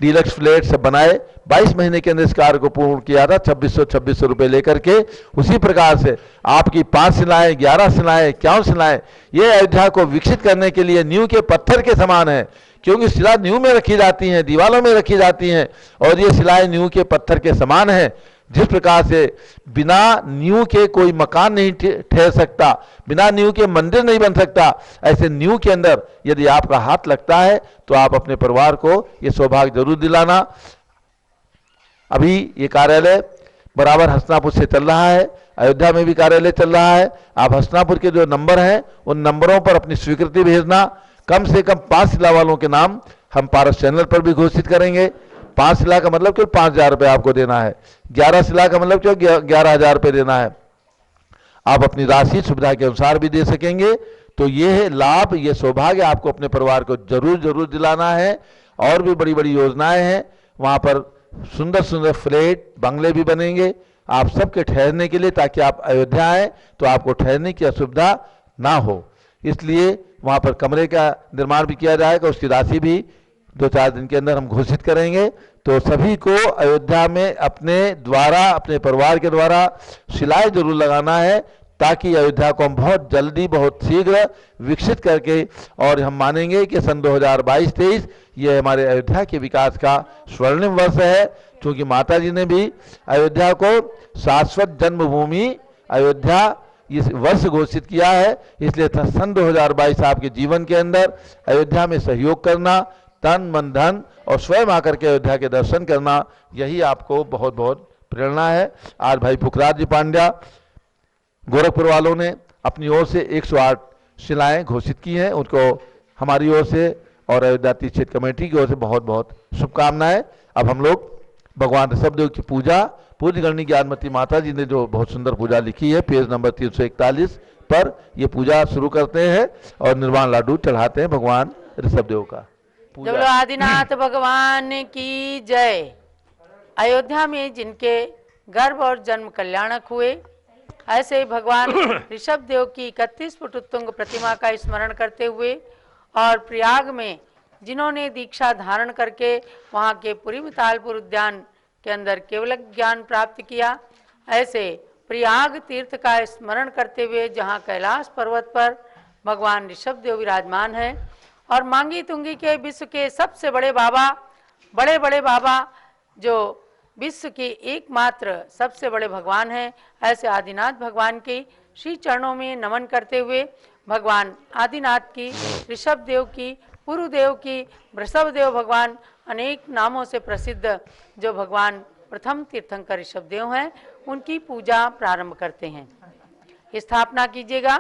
डीलक्स फ्लैट सब बनाए। 22 महीने के अंदर इस कार्य को पूर्ण किया था 2600 रुपए लेकर के। उसी प्रकार से आपकी 5 शिलाएं, 11 शिलाएं, 51 शिलाएं, ये अयोध्या को विकसित करने के लिए नींव के पत्थर के समान है, क्योंकि शिला नींव में रखी जाती हैं, दीवारों में रखी जाती हैं, और ये शिलाएं नींव के पत्थर के समान है। जिस प्रकार से बिना नींव के कोई मकान नहीं ठहर सकता, बिना नींव के मंदिर नहीं बन सकता, ऐसे नींव के अंदर यदि आपका हाथ लगता है तो आप अपने परिवार को ये सौभाग्य जरूर दिलाना। अभी ये कार्यालय बराबर हसनापुर से चल रहा है, अयोध्या में भी कार्यालय चल रहा है। आप हसनापुर के जो नंबर हैं उन नंबरों पर अपनी स्वीकृति भेजना। कम से कम 5 शिला वालों के नाम हम पारस चैनल पर भी घोषित करेंगे। 5 शिला का मतलब क्यों 5000 रुपये आपको देना है, 11 शिला का मतलब क्यों 11000 रुपये देना है। आप अपनी राशि सुविधा के अनुसार भी दे सकेंगे। तो ये है लाभ, ये सौभाग्य आपको अपने परिवार को जरूर जरूर दिलाना है। और भी बड़ी बड़ी योजनाएं हैं, वहाँ पर सुंदर सुंदर फ्लैट, बंगले भी बनेंगे आप सबके ठहरने के लिए, ताकि आप अयोध्या आए तो आपको ठहरने की असुविधा ना हो। इसलिए वहाँ पर कमरे का निर्माण भी किया जाएगा, उसकी राशि भी 2-4 दिन के अंदर हम घोषित करेंगे। तो सभी को अयोध्या में अपने द्वारा, अपने परिवार के द्वारा शिलाएं जरूर लगाना है, ताकि अयोध्या को हम बहुत जल्दी, बहुत शीघ्र विकसित करके, और हम मानेंगे कि सन 2022-23 ये हमारे अयोध्या के विकास का स्वर्णिम वर्ष है, क्योंकि माता जी ने भी अयोध्या को शाश्वत जन्मभूमि अयोध्या इस वर्ष घोषित किया है। इसलिए सन 2022 आपके जीवन के अंदर अयोध्या में सहयोग करना, तन मन धन और स्वयं आकर के अयोध्या के दर्शन करना, यही आपको बहुत बहुत प्रेरणा है। आज भाई पुखराज जी पांड्या गोरखपुर वालों ने अपनी ओर से 108 शिलाएं घोषित की हैं, उनको हमारी ओर से और अयोध्या तीर्थ क्षेत्र कमेटी की ओर से बहुत बहुत शुभकामनाएं। अब हम लोग भगवान ऋषभदेव की पूजा, पूज्य गणनी ज्ञानमती माता जी ने जो बहुत सुंदर पूजा लिखी है, पेज नंबर 341 पर ये पूजा शुरू करते हैं और निर्वाण लाडू चढ़ाते हैं भगवान ऋषभदेव का।
जब लो आदिनाथ भगवान की जय। अयोध्या में जिनके गर्भ और जन्म कल्याणक हुए, ऐसे भगवान ऋषभदेव की 31 फुट उत्तुंग प्रतिमा का स्मरण करते हुए, और प्रयाग में जिन्होंने दीक्षा धारण करके वहाँ के पुरी मितालपुर उद्यान के अंदर केवल ज्ञान प्राप्त किया, ऐसे प्रयाग तीर्थ का स्मरण करते हुए जहाँ कैलाश पर्वत पर भगवान ऋषभदेव विराजमान है, और मांगी तुंगी के विश्व के सबसे बड़े बाबा, बड़े बड़े बाबा जो विश्व के एकमात्र सबसे बड़े भगवान हैं, ऐसे आदिनाथ भगवान के श्री चरणों में नमन करते हुए भगवान आदिनाथ की, ऋषभदेव की, पुरुदेव की, वृषभदेव भगवान अनेक नामों से प्रसिद्ध जो भगवान प्रथम तीर्थंकर ऋषभदेव हैं, उनकी पूजा प्रारंभ करते हैं। स्थापना कीजिएगा।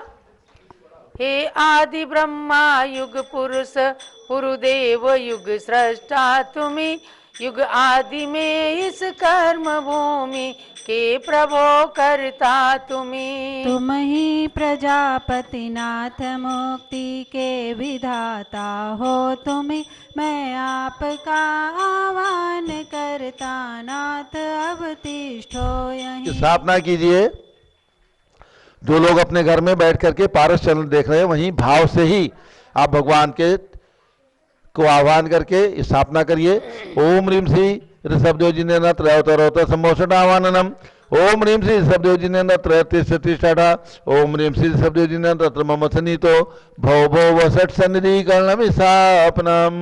हे आदि ब्रह्मा युग पुरुष पुरुदेव युग सृष्टा तुम्ही, युग आदि में इस कर्म भूमि के प्रभो करता तुम्ही।
तुम ही प्रजापति नाथ मुक्ति के विधाता हो तुम्ही, मैं आपका आह्वान करता नाथ अब तिष्ठो यहीं।
स्थापना कीजिए। जो लोग अपने घर में बैठ करके पारस चैनल देख रहे हैं, वहीं भाव से ही आप भगवान के को आह्वान करके स्थापना करिए। ओम ह्रीम श्री ऋषभदेव जी ने त्रयोतर सम्मोषण आह्वाननम। ओम ह्रीम श्री ऋषभदेव जी ने त्रयतिष्ठा। ओम ह्रीम श्री ऋषभदेव जी ने तत्र मम सन्नितो भव भव वसट सन्निधि कर्णम स्थापनम।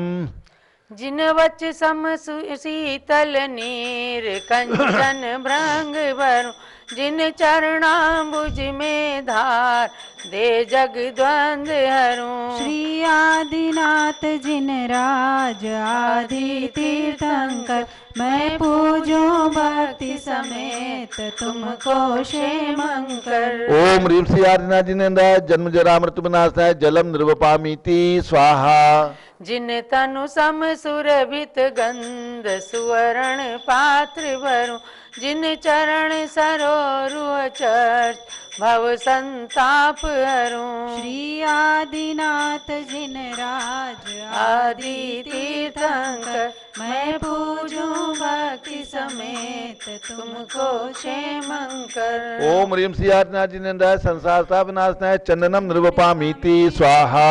जिन वच सम शीतल नीर कंचन भृंग भरु, जिन चरणाम्बुज में धार दे जग द्वंद हरूं।
श्री आदिनाथ जिन राज आदि तीर्थंकर, मैं पूजूं भक्ति समेत तुमको क्षेमंकर।
ओम ह्रीम श्री आदिनाथ जिनेन्द्र जन्म जरा मृत्यु विनाशाय जलम निर्वपामीति स्वाहा।
जिन तनु सम सुरभित गंध सुवर्ण पात्र भरूं, जिन चरण सरोरुह चर्च भव संताप हरूं।
श्री आदिनाथ जिन राज आदि तीर्थंकर, मैं पूजूं भक्ति समेत तुमको क्षेमंकर।
ओम ह्रीं श्री आदिनाथ जिनेन्द्राय संसार ताप विनाशनाय चंदनम निर्वपामीति स्वाहा।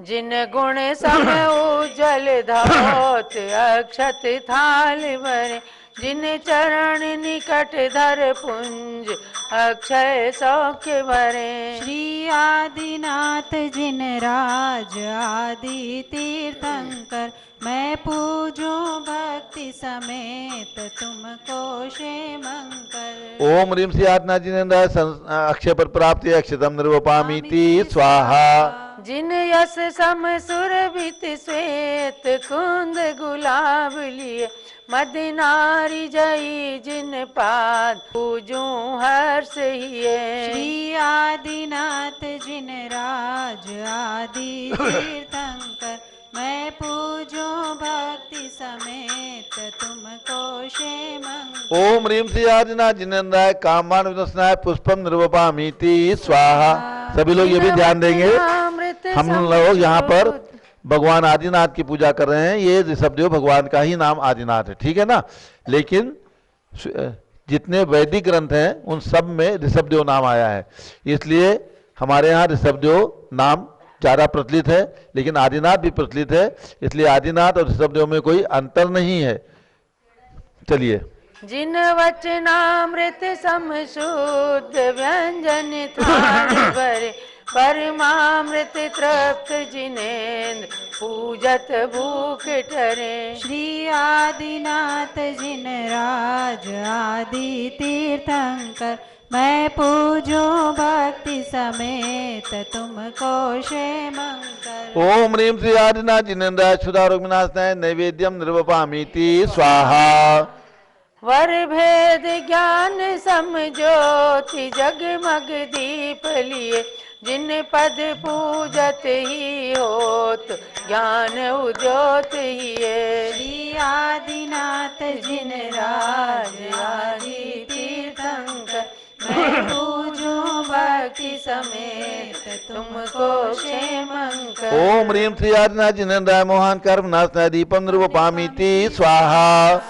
जिन गुण सम उज्जवल धौत अक्षत थाल भरे, जिन चरण निकट धर पुंज अक्षय सौख्य भरे।
श्री आदिनाथ जिन राज आदि तीर्थंकर, मैं पूजूं भक्ति समेत तुमको क्षेमंकर।
ओम ह्रीं श्री आदिनाथ जिनेन्द्राय अक्षय पर प्राप्ति अक्षतम निर्वपामीति स्वाहा।
जिन यस सम सुरभित श्वेत कुंद गुलाब लिए, मध्य नारी जई जिन पाद पूजूं हर्ष हिये।
श्री आदिनाथ जिन राज आदि तीर्थंकर, मैं पूजूं भक्ति समेत तुमको क्षेमंकर।
ओम ह्रीं श्री आदिनाथ जिनेन्द्राय कामान विनाशनाय पुष्पम निर्वपामीति स्वाहा। सभी लोग ये भी ध्यान देंगे, हम लोग यहाँ पर भगवान आदिनाथ की पूजा कर रहे हैं। ये ऋषभदेव भगवान का ही नाम आदिनाथ है, ठीक है ना। लेकिन जितने वैदिक ग्रंथ हैं उन सब में ऋषभदेव नाम आया है, इसलिए हमारे यहाँ ऋषभदेव नाम ज़्यादा प्रचलित है, लेकिन आदिनाथ भी प्रचलित है, इसलिए आदिनाथ और ऋषभदेव में कोई अंतर नहीं है। चलिए।
जिन वचनामृत सम शुद्ध व्यंजन थाल भरे, परमामृत तृप्त जिनेन्द्र पूजत भूख ठरे।
श्री आदिनाथ जिन राज आदि तीर्थंकर, मैं पूजूं भक्ति समेत तुमको क्षेमंकर।
ओम ह्रीं श्री आदिनाथ जिनेन्द्राय क्षुधा रोग विनाशनाय नैवेद्यम निर्वपामीति स्वाहा।
वर भेद ज्ञान समझोति जगमग दीप लिए, जिन पद पूजत ही होत ज्ञान उद्योत हिये।
श्री आदिनाथ जिन राज आदि तीर्थंकर, मैं पूजूं भक्ति समेत तुमको क्षेमंकर।
ओम ह्रीं श्री आदिनाथ जिनेन्द्राय मोहन कर्म विनाशनाय दीपम निर्वपामीति स्वाहा।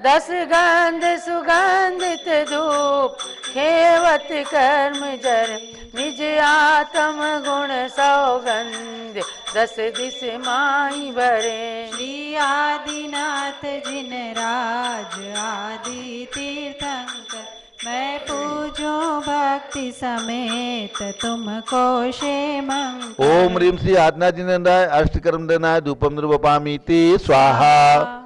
दस गंध सुगंधित धूप खेवत कर्म जर, निज आत्म गुण सौगंध दस दिस माई भरे।
श्री आदिनाथ जिन राज आदि तीर्थंकर, मैं पूजूं भक्ति समेत तुमको क्षेमंकर।
ओम ह्रीं श्री आदिनाथ जिनेन्द्राय अष्टकर्म देनाय धूपम निर्वपामीति स्वाहा।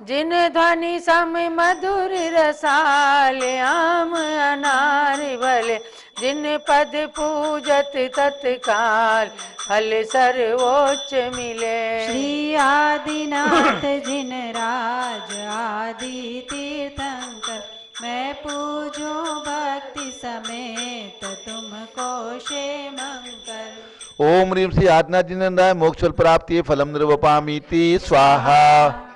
जिन ध्वनि सम मधुर रसाल आम अनार भले, जिन पद पूजत तत्काल फल सर्वोच्च मिले।
श्री आदिनाथ जिन राज आदि तीर्थंकर, मैं पूजूं भक्ति समेत तुमको क्षेमंकर।
ओम ह्रीं श्री आदिनाथ जिनेन्द्राय मोक्ष प्राप्ति फलम निर्वपामीति स्वाहा।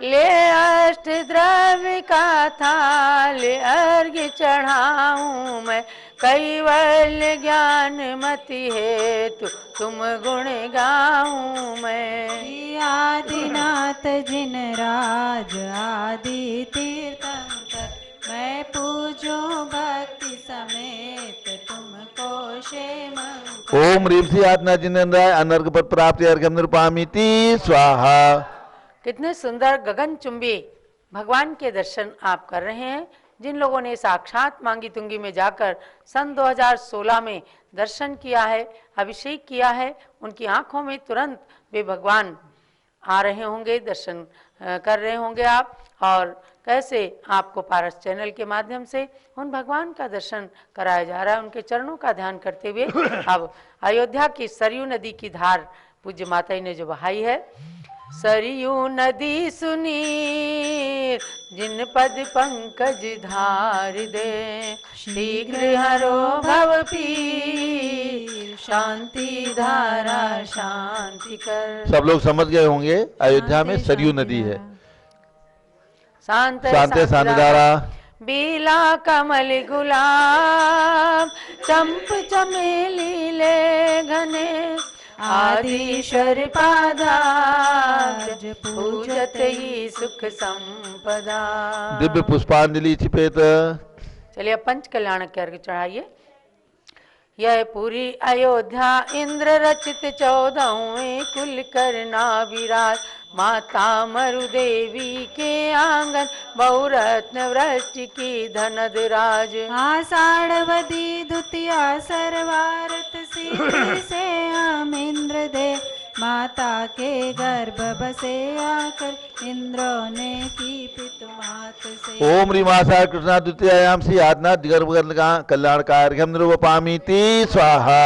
ले अष्ट द्रव्य का थाल अर्घ्य चढ़ाऊं मैं, कैवल्य ज्ञान मति हेतु तुम गुण गाऊं मैं।
श्री आदिनाथ जिन राज आदि तीर्थंकर, मैं पूजूं भक्ति समेत तुमको क्षेमंकर।
ओम ह्रीं श्री आदिनाथ जिनेन्द्राय अनर्घ पद प्राप्ति अर्घ्यम निर्वपामीति स्वाहा।
कितने सुंदर गगनचुंबी भगवान के दर्शन आप कर रहे हैं। जिन लोगों ने साक्षात मांगी तुंगी में जाकर सन 2016 में दर्शन किया है, अभिषेक किया है, उनकी आंखों में तुरंत वे भगवान आ रहे होंगे, दर्शन कर रहे होंगे आप। और कैसे आपको पारस चैनल के माध्यम से उन भगवान का दर्शन कराया जा रहा है, उनके चरणों का ध्यान करते हुए। अब अयोध्या की सरयू नदी की धार पूज्य माता ने जो बहाई है, सरयू नदी सुनीर जिन पद पंकज धार दे, शीघ्र हरो भव पीर शांति धारा शांति कर।
सब लोग समझ गए होंगे, अयोध्या में सरयू नदी है।
शांत
शांति धारा,
बीला कमल गुलाब चंप चमेली ले घने, आदिश्वर पादाब्ज पूजत ही सुख संपदा।
दिव्य पुष्पांजलि छिपेत।
चलिए अब पंच कल्याण के अर्घ चढ़ाइए। यह पूरी अयोध्या इंद्र रचित 14वें कुल करना विराज, माता मरुदेवी के आंगन बहुरत्न वृष्टि की धनद राज।
आषाढ़वदी द्वितीया सर्वारत सिद्धि से हम इंद्र देव, माता के गर्भ बसे आकर इंद्रों ने की पितुमात से।
ओम ह्रीं आषाढ़ कृष्णा द्वितीयायाम श्री आदिनाथ गर्भ कल्याण कार्य निरूपयामीति स्वाहा।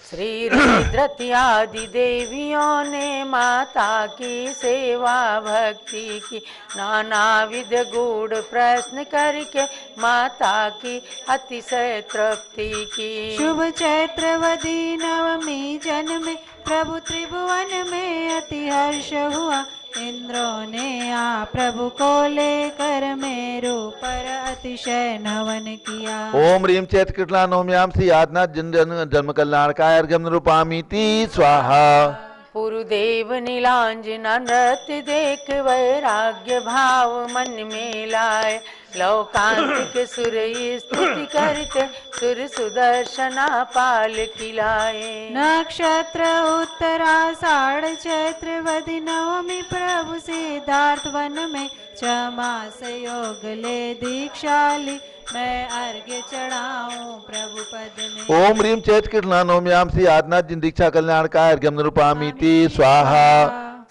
श्री रुद्रति आदि देवियों ने माता की सेवा भक्ति की, नाना विध गूढ़ प्रश्न करके माता की अतिशय तृप्ति की।
शुभ चैत्रवदी नवमी जन्मे प्रभु त्रिभुवन में अति हर्ष हुआ, इंद्रों ने आ प्रभु को लेकर मेरु पर अतिशय नवन किया।
ओम ह्रीं चैत्र कृष्णा नवम्याम श्री आदिनाथ जन्म कल्याण कार्य निरूपयामीति स्वाहा।
पुरुदेव नीलांजना नृत्य देख वैराग्य भाव मन में लाए, लौकांतिक सुर स्तुति करते सुर सुदर्शना पाल खिलाए।
नक्षत्र उत्तराषाढ़ चैत्रवदी नवमी प्रभु सिद्धार्थ वन में चमास योग ले दीक्षाली, मैं अर्घ्य चढ़ाऊं प्रभु पद में।
ओम ह्रीं चैत्र कृष्णा नवम्याम श्री आदिनाथ जिन दीक्षा कल्याण कार्य निरूपयामीति स्वाहा।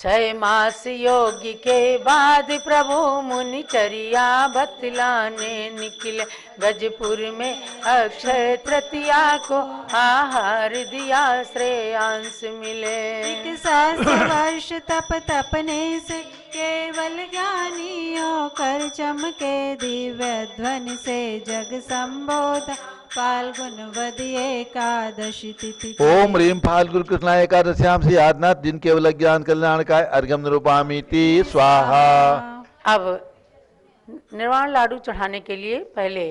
6 मास योगी के बाद प्रभु मुनि चरिया बतलाने निकले, गजपुर में अक्षय तृतीया को आहार दिया श्रेयांश मिले।
61 वर्ष तप तपने से केवल ज्ञानियों कर चमके, दिव्य ध्वनि से जग संबोध फाल्गुन वदी एकादशी तिथि।
ओम ह्रीं फाल्गुन कृष्णा एकादश्याम श्री आदिनाथ जिन केवल ज्ञान कल्याण का अर्घ्यम निरूपयामीति स्वाहा।
अब निर्वाण लाडू चढ़ाने के लिए पहले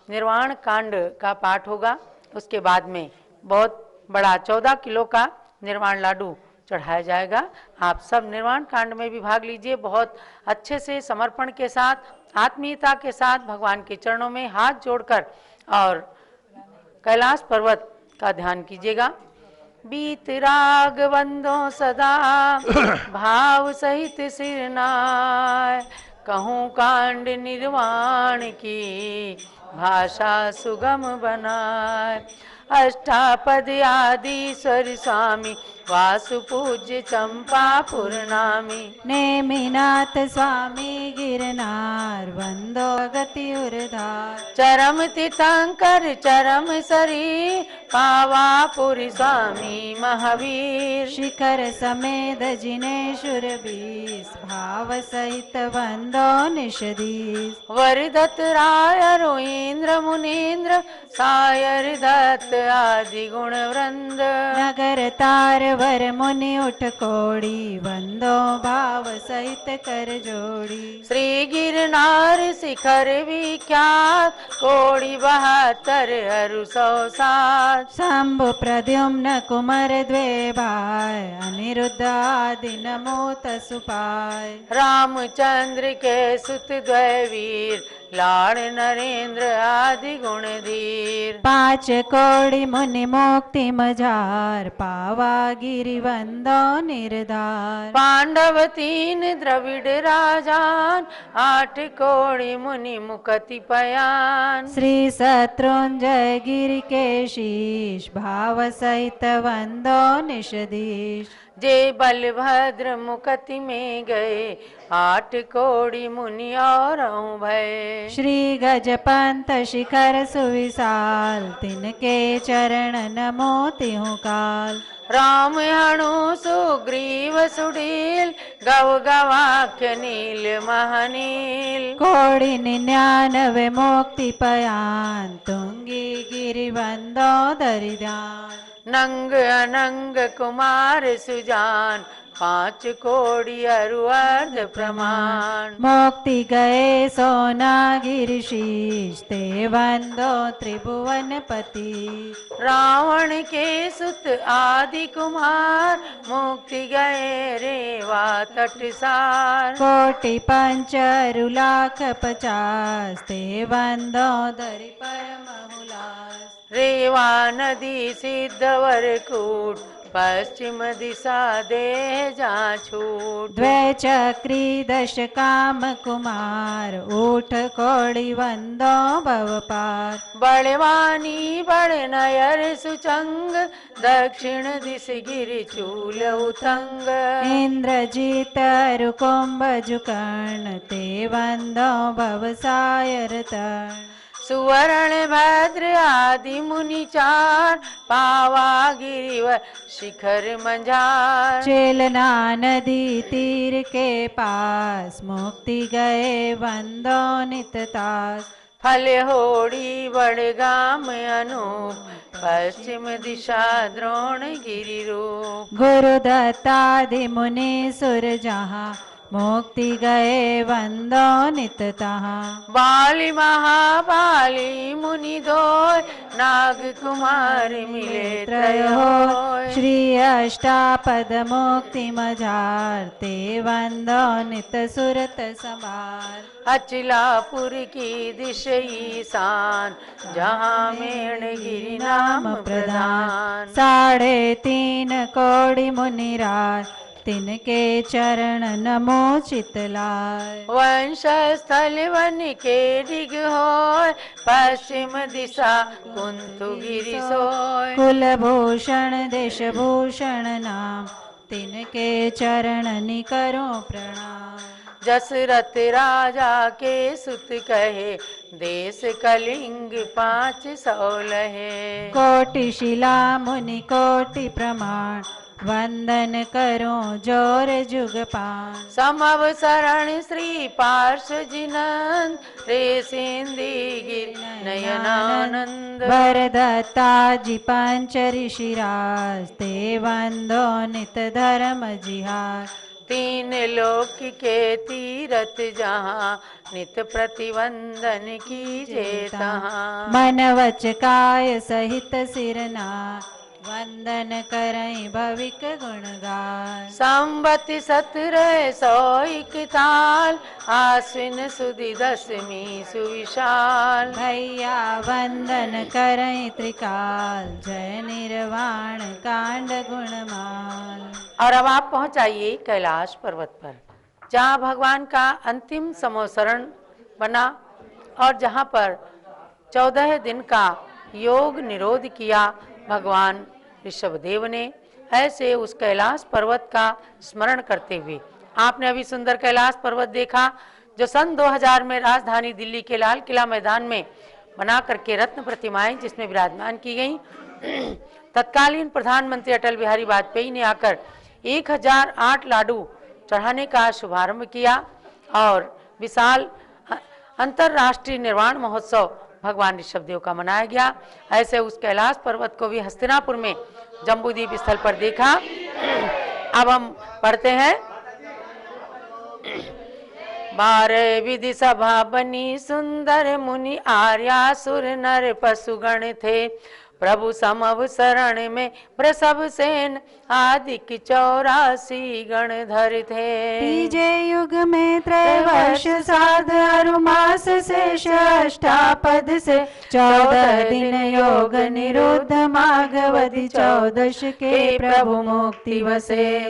निर्वाण कांड का पाठ होगा, उसके बाद में बहुत बड़ा 14 किलो का निर्वाण लाडू चढ़ाया जाएगा। आप सब निर्वाण कांड में भी भाग लीजिए, बहुत अच्छे से समर्पण के साथ आत्मीयता के साथ भगवान के चरणों में हाथ जोड़कर और कैलाश पर्वत का ध्यान कीजिएगा। बीत राग बंदो सदा भाव सहित सिरनाय, कहूँ कांड निर्वाण की भाषा सुगम बनाए। अष्टापद आदिश्वर स्वामी वासु पूज्य चंपापुर नामी,
नेमिनाथ स्वामी गिरनार वंदो गति उर्धार।
चरम तीर्थंकर चरम सरी पावापुरी स्वामी महावीर।
शिखर समेत जिनेश्वर बीस भाव सहित वंदो निषदीस।
वरदत्त राय रोइंद्र मुनीन्द्र सायर दत्त आदि गुण वृंद।
नगर तार वर मुनि उठ कोड़ी वंदो भाव सहित कर जोड़ी।
श्री गिरनार शिखर विख्यात कोड़ी 72 हरु 107।
शंभु प्रद्युम्न कुमार द्वे भाई अनिरुद्ध आदि नमो तसुपाय।
रामचंद्र के सुत द्वय वीर लाड़ नरेंद्र आदि गुण धीर।
5 कोड़ी मुनि मुक्ति मजार पावा गिरि वंदो निर्धार।
पांडव 3 द्रविड़ राजान 8 कोड़ी मुनि मुकति पयान।
श्री शत्रुंजय गिरि के शीश भाव सहित वंदो निषदीश।
जे बलभद्र मुकति में गए, 8 कोड़ी मुनि और भय।
श्री गजपंत शिखर सुविशाल, तिनके चरण नमो तिहु काल।
राम हणु सुग्रीव सुडील, गव गवाक्य नील महनील।
कोटि 99 मुक्ति पयान, तुंगी गिरि बंदोदरि ध्यान।
नंग अनंग कुमार सुजान, 5 कोड़ी अरु अर्ध प्रमाण।
मुक्ति गए सोनागिरि शीश, ते बंदो त्रिभुवन पति।
रावण के सुत आदि कुमार, मुक्ति गए रेवा तटसार।
कोटि 5 अरु लाख 50, ते बंदोदरि परम हुलास।
रेवा नदी सिद्धवर कूट, पश्चिम दिशा दे जा छूट।
द्वैचक्री 10 काम कुमार, ऊठ कोड़ी वंदो भव पार।
बड़वानी बड़ नयर सुचंग, दक्षिण दिश गिरि चूल उतंग।
इंद्रजीत अरु कुंभज कर्ण, ते वंदो भव सायर तर्ण।
सुवर्ण भद्र आदि मुनि चार, पावा गिरिवर शिखर मंझार।
चेलना नदी तीर के पास, मुक्ति गए वंदो नित तास।
फल होड़ी बड़गाम अनूप, पश्चिम दिशा द्रोण गिरि रूप।
गुरु दत्तादि मुनि सुर जहाँ, मुक्ति गए वंदो नित तहाँ।
बाली महाबाली मुनि दोय, नाग कुमार मिले त्रयोय।
श्री अष्टापद मुक्ति मझार, ते वंदो नित सुरत समार।
अचलापुर की दिश ईशान, जहाँ मेण गिरि नाम प्रधान।
3.5 कोड़ी मुनिराज, तिनके चरण नमो चितलाय।
वंश स्थल वन के डिग होय, पश्चिम दिशा कुंतु गिरि सोय।
कुलभूषण देश भूषण नाम, तिनके चरण निकरो प्रणाम।
जसरथ राजा के सुत कहे, देश कलिंग 500 लहे।
कोटि शिला मुनि कोटि प्रमाण, वंदन करो जोर जुग पान।
समव शरण श्री पार्श जिनंद, रे सिंधी गिर नयनानंद।
वरदत्ता जी 5 ऋषिराज, ते वंदो नित धर्म जिहार।
3 लोक के तीरथ जहाँ, नित प्रतिवंदन कीजे तहाँ।
मन वच काय सहित सिरनार, वंदन करई भविक गुण गाय।
संबत 1701 आश्विन सुदी 10वीं सुविशाल।
भैया वंदन करई त्रिकाल, जय निर्वाण कांड गुणमाल।
और अब आप पहुंचाइए कैलाश पर्वत पर, जहाँ भगवान का अंतिम समोसरण बना और जहाँ पर 14 दिन का योग निरोध किया भगवान ऋषभदेव ने। ऐसे उस कैलाश पर्वत का स्मरण करते हुए आपने अभी सुंदर कैलाश पर्वत देखा, जो सन 2000 में राजधानी दिल्ली के लाल किला मैदान में बना करके रत्न प्रतिमाएं जिसमें विराजमान की गई। तत्कालीन प्रधानमंत्री अटल बिहारी वाजपेयी ने आकर 1008 लाडू चढ़ाने का शुभारंभ किया और विशाल अंतर्राष्ट्रीय निर्वाण महोत्सव भगवान ऋषभदेव का मनाया गया। ऐसे उस कैलाश पर्वत को भी हस्तिनापुर में जम्बूद्वीप स्थल पर देखा। अब हम पढ़ते हैं। 12 विधि सभा बनी सुंदर, मुनि आर्यासुर नर पशुगण थे। प्रभु समव शरण में वृषभ सेन, आदिक 84 गणधर थे।
तीजे युग में त्रैवर्ष साध, अरु मास शेष अष्टापद से। 14 दिन योग निरुद्ध, माघवधि 14 के प्रभु मुक्ति वसे।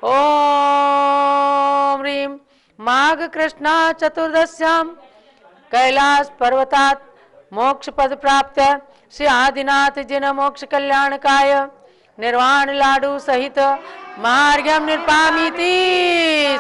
ओम ह्रीम माघ कृष्णा चतुर्दश्याम कैलाश पर्वतात् मोक्ष पद प्राप्त, श्री आदिनाथ जिन मोक्ष कल्याणकाय निर्वाण लाडू सहित मार्गम निरपामिति।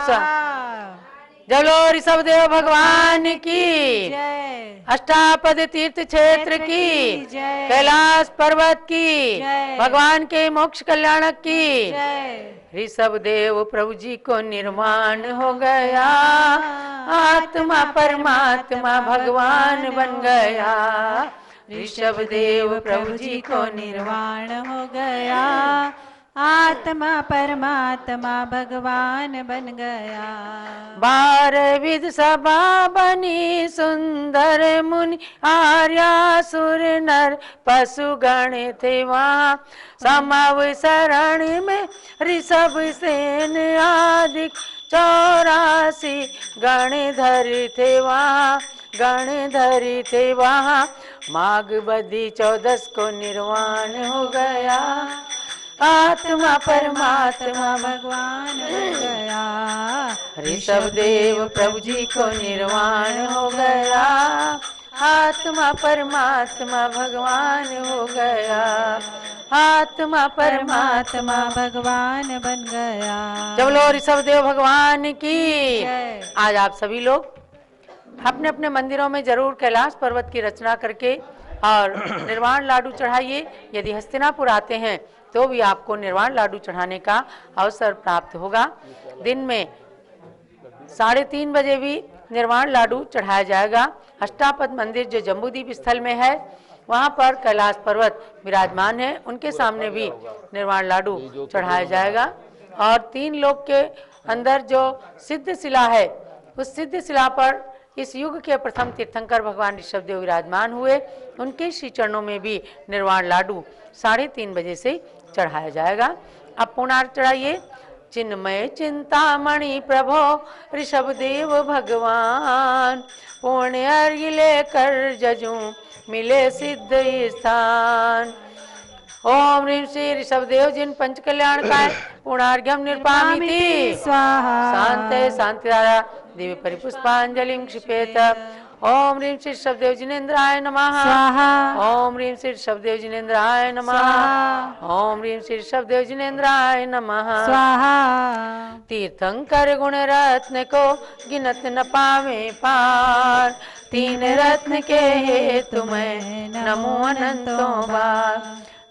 जलो ऋषभ देव भगवान की
जय।
अष्टापद तीर्थ क्षेत्र की
जय।
कैलाश पर्वत की
जय।
भगवान के मोक्ष कल्याणक की
जय।
ऋषभ देव प्रभु जी को निर्वाण हो गया, आत्मा परमात्मा भगवान बन गया। ऋषभ देव प्रभु जी को निर्वाण
निर्वाण हो गया, आत्मा परमात्मा भगवान बन गया।
12 विध सभा बनी, सुंदर मुनि आर्यासुर नर पशु गण थे वहाँ। समाव शरण में ऋषभ सेन आदि 84 गणधर थे वहाँ, गणधर थे वहाँ। माघ बदी 14 को निर्वाण हो गया, आत्मा परमात्मा
भगवान बन गया।
ऋषभ देव प्रभु जी को निर्वाण हो गया, आत्मा परमात्मा भगवान हो गया, आत्मा
परमात्मा भगवान बन गया।
जब लो ऋषभ देव भगवान की
जय।
आज आप सभी लोग अपने अपने मंदिरों में जरूर कैलाश पर्वत की रचना करके और निर्वाण लाडू चढ़ाइए। यदि हस्तिनापुर आते हैं तो भी आपको निर्वाण लाडू चढ़ाने का अवसर प्राप्त होगा। दिन में 3:30 बजे भी निर्वाण लाडू चढ़ाया जाएगा। अष्टापद मंदिर जो जम्बूद्वीप स्थल में है वहाँ पर कैलाश पर्वत विराजमान है, उनके सामने भी निर्वाण लाडू चढ़ाया जाएगा। और 3 लोक के अंदर जो सिद्ध शिला है उस सिद्ध शिला पर इस युग के प्रथम तीर्थंकर भगवान ऋषभ देव विराजमान हुए, उनके श्री चरणों में भी निर्वाण लाडू 3:30 बजे से चढ़ाया जाएगा। अब पुनः चढ़ाइए। चिन्मय चिंतामणि प्रभो ऋषभ देव भगवान, पुण्य अर्घ्य लेकर जजू मिले सिद्ध स्थान। ओम ह्रीं श्री ऋषभ देव जिन पंच कल्याण काय पुणार्घ्यम निर्पामिति
स्वाहा।
शांते शांतिदारा दिव्य परिपुष्पांजलिं क्षिपेत। ओम ह्रीं श्री ऋषभदेव जिनेन्द्राय नमः।
स्वाहा।
ओम ह्रीं श्री ऋषभदेव जिनेन्द्राय नमः।
स्वाहा।
ओम ह्रीं श्री ऋषभदेव जिनेन्द्राय नमः।
स्वाहा।
तीर्थंकर गुण रत्न को गिनत न पावे पार, 3 रत्न के हेतु मैं नमो अनंतों बार।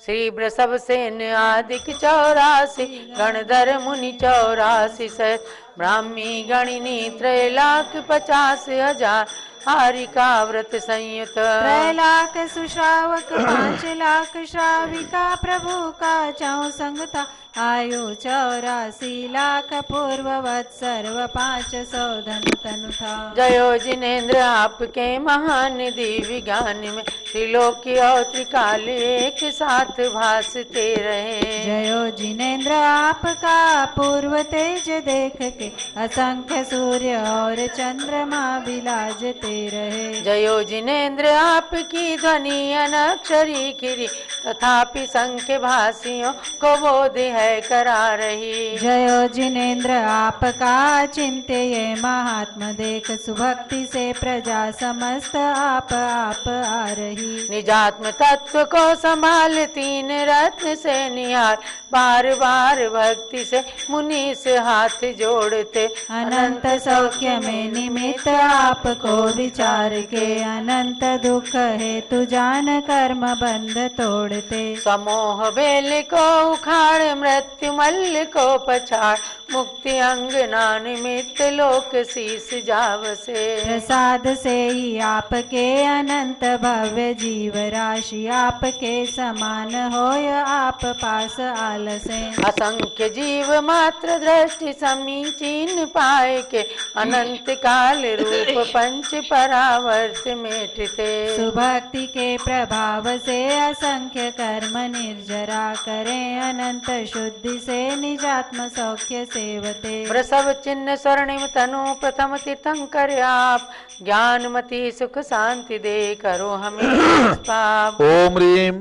श्री वृषभ सेन आदिक 84 गणधर मुनि 84 सहित ब्राह्मी गणिनी 3,50,000 हारिका व्रत संयुत।
3 लाख सुश्रावक 5 लाख श्राविका प्रभु का चौ संगता आयु 84 लाख पूर्ववत सर्व 500 धनु तनु था।
जयो जिनेन्द्र आपके महान दिव्य ज्ञान में त्रिलोकी और त्रिकाल एक साथ भासते रहे।
जयो जिनेन्द्र आपका पूर्व तेज देख के असंख्य सूर्य और चंद्रमा विराजते रहे।
जयो जिनेन्द्र आपकी ध्वनि अनक्षरी गिरी तथापि संख्य भाषियों को बोध है करा रही।
जयो जिनेन्द्र आपका चिंत्य ये महात्मा देख सुभक्ति से प्रजा समस्त आप आ रही।
निजात्म तत्व को संभाल 3 रत्न से निहार, बार बार भक्ति से मुनि से हाथ जोड़ते।
अनंत सौख्य में निमित्त आपको विचार के अनंत दुख हेतु जान कर्म बंध तोड़ते।
समोह बेल को उखाड़ मृत्यु मल्ल को पछाड़, मुक्ति अंगना निमित्त लोक शीस जावसे।
प्रसाद से ही आपके अनंत भव्य जीव राशि आपके समान होय आप पास आलसे।
असंख्य जीव मात्र दृष्टि समीचीन पाए के अनंत काल रूप पंच परावर्त मेटते।
सुभक्ति के प्रभाव से असंख्य कर्म निर्जरा करें अनंत शुद्धि से निजात्म सौख्य सेवते।
वृषभ चिन्ह स्वर्णिम तनु प्रथम तीर्थंकर आप, ज्ञानमति सुख शांति दे करो हमें पाप।
ओम ह्रीं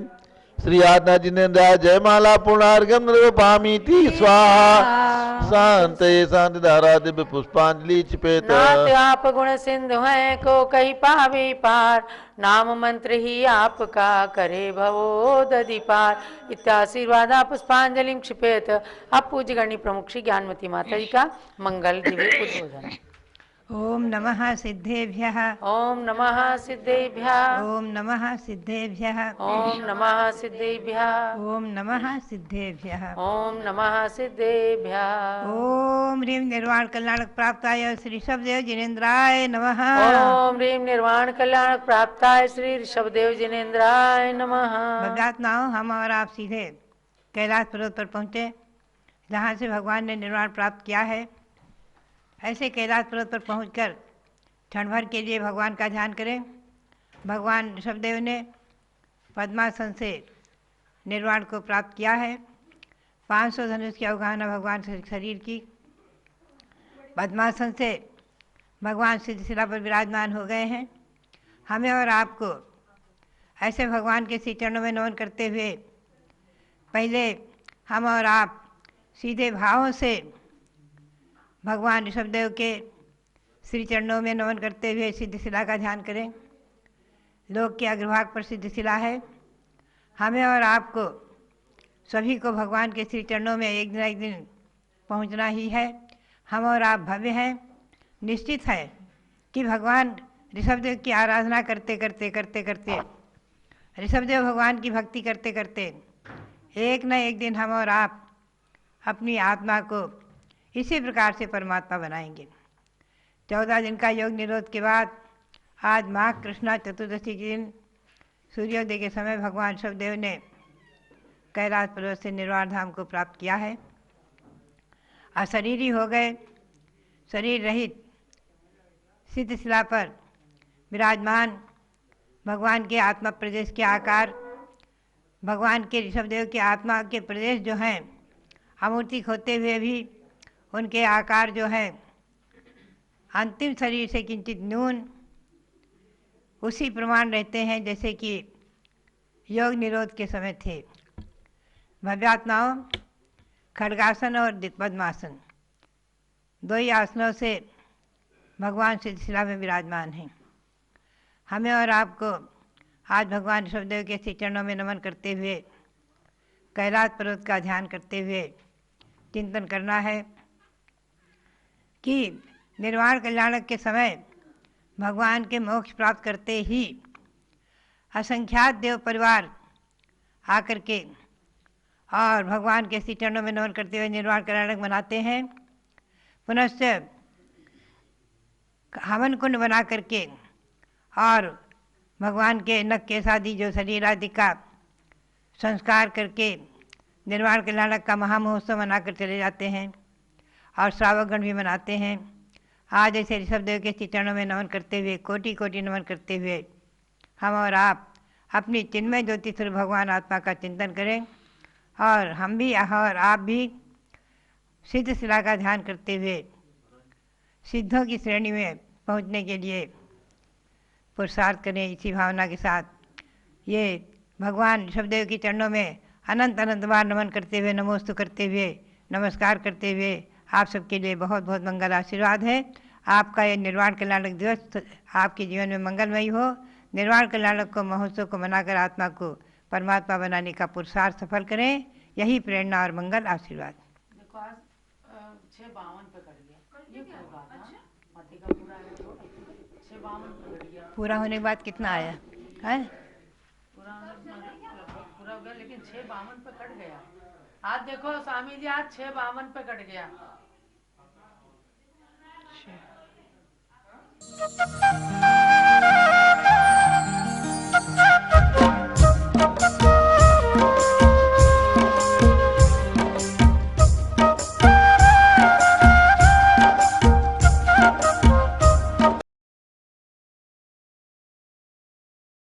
श्री आत्मा जिनेन्द्राय जय माला पूर्णार्घ्यम निर्वपामीति स्वाहा। शांत शांत धारा दिव्य पुष्पांजलि चिपेत।
नाथ आप गुण सिंधु हैं को कही पावे पार, नाम मंत्र ही आपका करे भवो दधि पार। इत्याशीर्वादा पुष्पांजलि क्षिपेत। अब पूज्य गणी प्रमुख श्री ज्ञानमती माता जी का मंगल दिव्य उद्बोधन।
ओम नमः सिद्धेभ्यः।
ओम नमः सिद्धेभ्यः।
ओम नमः सिद्धेभ्यः।
ओम नमः सिद्धेभ्यः।
ओम नमः सिद्धेभ्यः।
ओम नमः सिद्धेभ्यः।
ओम ह्रीं निर्वाण कल्याणक प्राप्ताय श्री ऋषभदेव जिनेन्द्राय नमः।
ओम ह्रीं निर्वाण कल्याण प्राप्ताय श्री ऋषभदेव जिनेन्द्राय नमः।
भव्यात्माओं, हम और आप सीधे कैलाश पर्वत पर पहुँचे जहाँ से भगवान ने निर्वाण प्राप्त किया है। ऐसे कैलाश पर्वत पर पहुंचकर क्षण भर के लिए भगवान का ध्यान करें। भगवान ऋषभदेव ने पद्मासन से निर्वाण को प्राप्त किया है। 500 धनुष की अवगाहना भगवान शरीर की। पद्मासन से भगवान सिद्धशिला पर विराजमान हो गए हैं। हमें और आपको ऐसे भगवान के श्री चरणों में नमन करते हुए पहले हम और आप सीधे भावों से भगवान ऋषभदेव के श्री चरणों में नमन करते हुए सिद्धशिला का ध्यान करें। लोक के अग्रभाग पर सिद्धशिला है। हमें और आपको सभी को भगवान के श्री चरणों में एक दिन पहुंचना ही है। हम और आप भव्य हैं। निश्चित है कि भगवान ऋषभदेव की आराधना करते करते ऋषभदेव भगवान की भक्ति करते करते एक न एक दिन हम और आप अपनी आत्मा को इसी प्रकार से परमात्मा बनाएंगे। 14 दिन का योग निरोध के बाद आज माघ कृष्णा चतुर्दशी के दिन सूर्योदय के समय भगवान ऋषभदेव ने कैलाश पर्वत से निर्वाण धाम को प्राप्त किया है। अशरीरी हो गए, शरीर रहित सिद्धशिला पर विराजमान भगवान के आत्मा प्रदेश के आकार, भगवान के ऋषभदेव के आत्मा के प्रदेश जो हैं अमूर्तिक होते हुए भी उनके आकार जो है अंतिम शरीर से किंचित न्यून उसी प्रमाण रहते हैं जैसे कि योग निरोध के समय थे। भव्यात्माओं, खड्गासन और पद्मासन दो ही आसनों से भगवान सिद्धशिला में विराजमान हैं। हमें और आपको आज भगवान ऋषभदेव के श्री चरणों में नमन करते हुए कैलाश पर्वत का ध्यान करते हुए चिंतन करना है कि निर्वाण कल्याणक के समय भगवान के मोक्ष प्राप्त करते ही असंख्यात देव परिवार आकर के और भगवान के श्री चरणों में नमन करते हुए निर्वाण कल्याणक मनाते हैं। पुनश्च हवन कुंड बना करके और भगवान के नख केश आदि जो शरीर आदि का संस्कार करके निर्वाण कल्याणक का महामहोत्सव मनाकर चले जाते हैं और श्रावकगण भी मनाते हैं। आज ऐसे ऋषभदेव के श्री चरणों में नमन करते हुए कोटि कोटि नमन करते हुए हम और आप अपनी चिन्मय ज्योति स्वरूप भगवान आत्मा का चिंतन करें और हम भी और आप भी सिद्धशिला का ध्यान करते हुए सिद्धों की श्रेणी में पहुंचने के लिए पुरुषार्थ करें। इसी भावना के साथ ये भगवान ऋषभदेव के चरणों में अनंत अनंत बार नमन करते हुए नमोस्तु करते हुए नमस्कार करते हुए आप सबके लिए बहुत बहुत मंगल आशीर्वाद है। आपका ये निर्वाण कल्याणक दिवस आपके जीवन में मंगलमयी हो। निर्वाण कल्याणक को महोत्सव को मनाकर आत्मा को परमात्मा बनाने का पुरुषार्थ सफल करें। यही प्रेरणा और मंगल आशीर्वाद।
देखो आज 6:52 पे कट गया। ये क्या बात है? मती का पूरा है तो 6:52 पे कट गया।
पूरा होने के बाद कितना आया है?
पूरा हो गया लेकिन 6:52 पे कट गया। आज देखो स्वामी जी आज 6:52 पे कट गया।